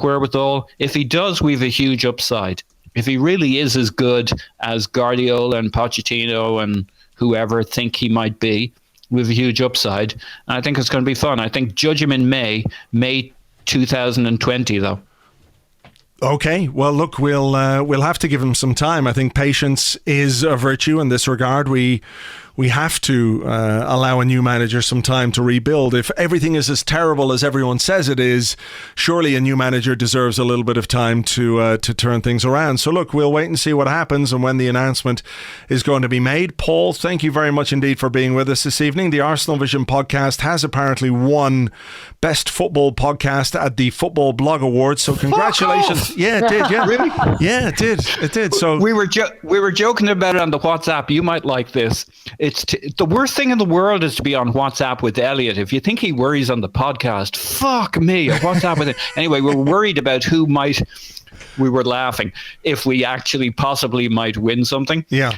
wherewithal? If he does, we have a huge upside. If he really is as good as Guardiola and Pochettino and whoever think he might be, we have a huge upside. And I think it's going to be fun. I think judge him in May 2020, though. Okay, well, look, we'll have to give him some time. I think patience is a virtue in this regard. We have to allow a new manager some time to rebuild. If everything is as terrible as everyone says it is, surely a new manager deserves a little bit of time to turn things around. So look, we'll wait and see what happens and when the announcement is going to be made. Paul, thank you very much indeed for being with us this evening. The Arsenal Vision podcast has apparently won Best Football Podcast at the Football Blog Awards. So congratulations. Yeah, it did. Yeah, really? Yeah, it did. It did. So we were joking about it on the WhatsApp. You might like this. The worst thing in the world is to be on WhatsApp with Elliot. If you think he worries on the podcast, fuck me. WhatsApp with him. Anyway, we're worried about we were laughing if we actually possibly might win something. Yeah.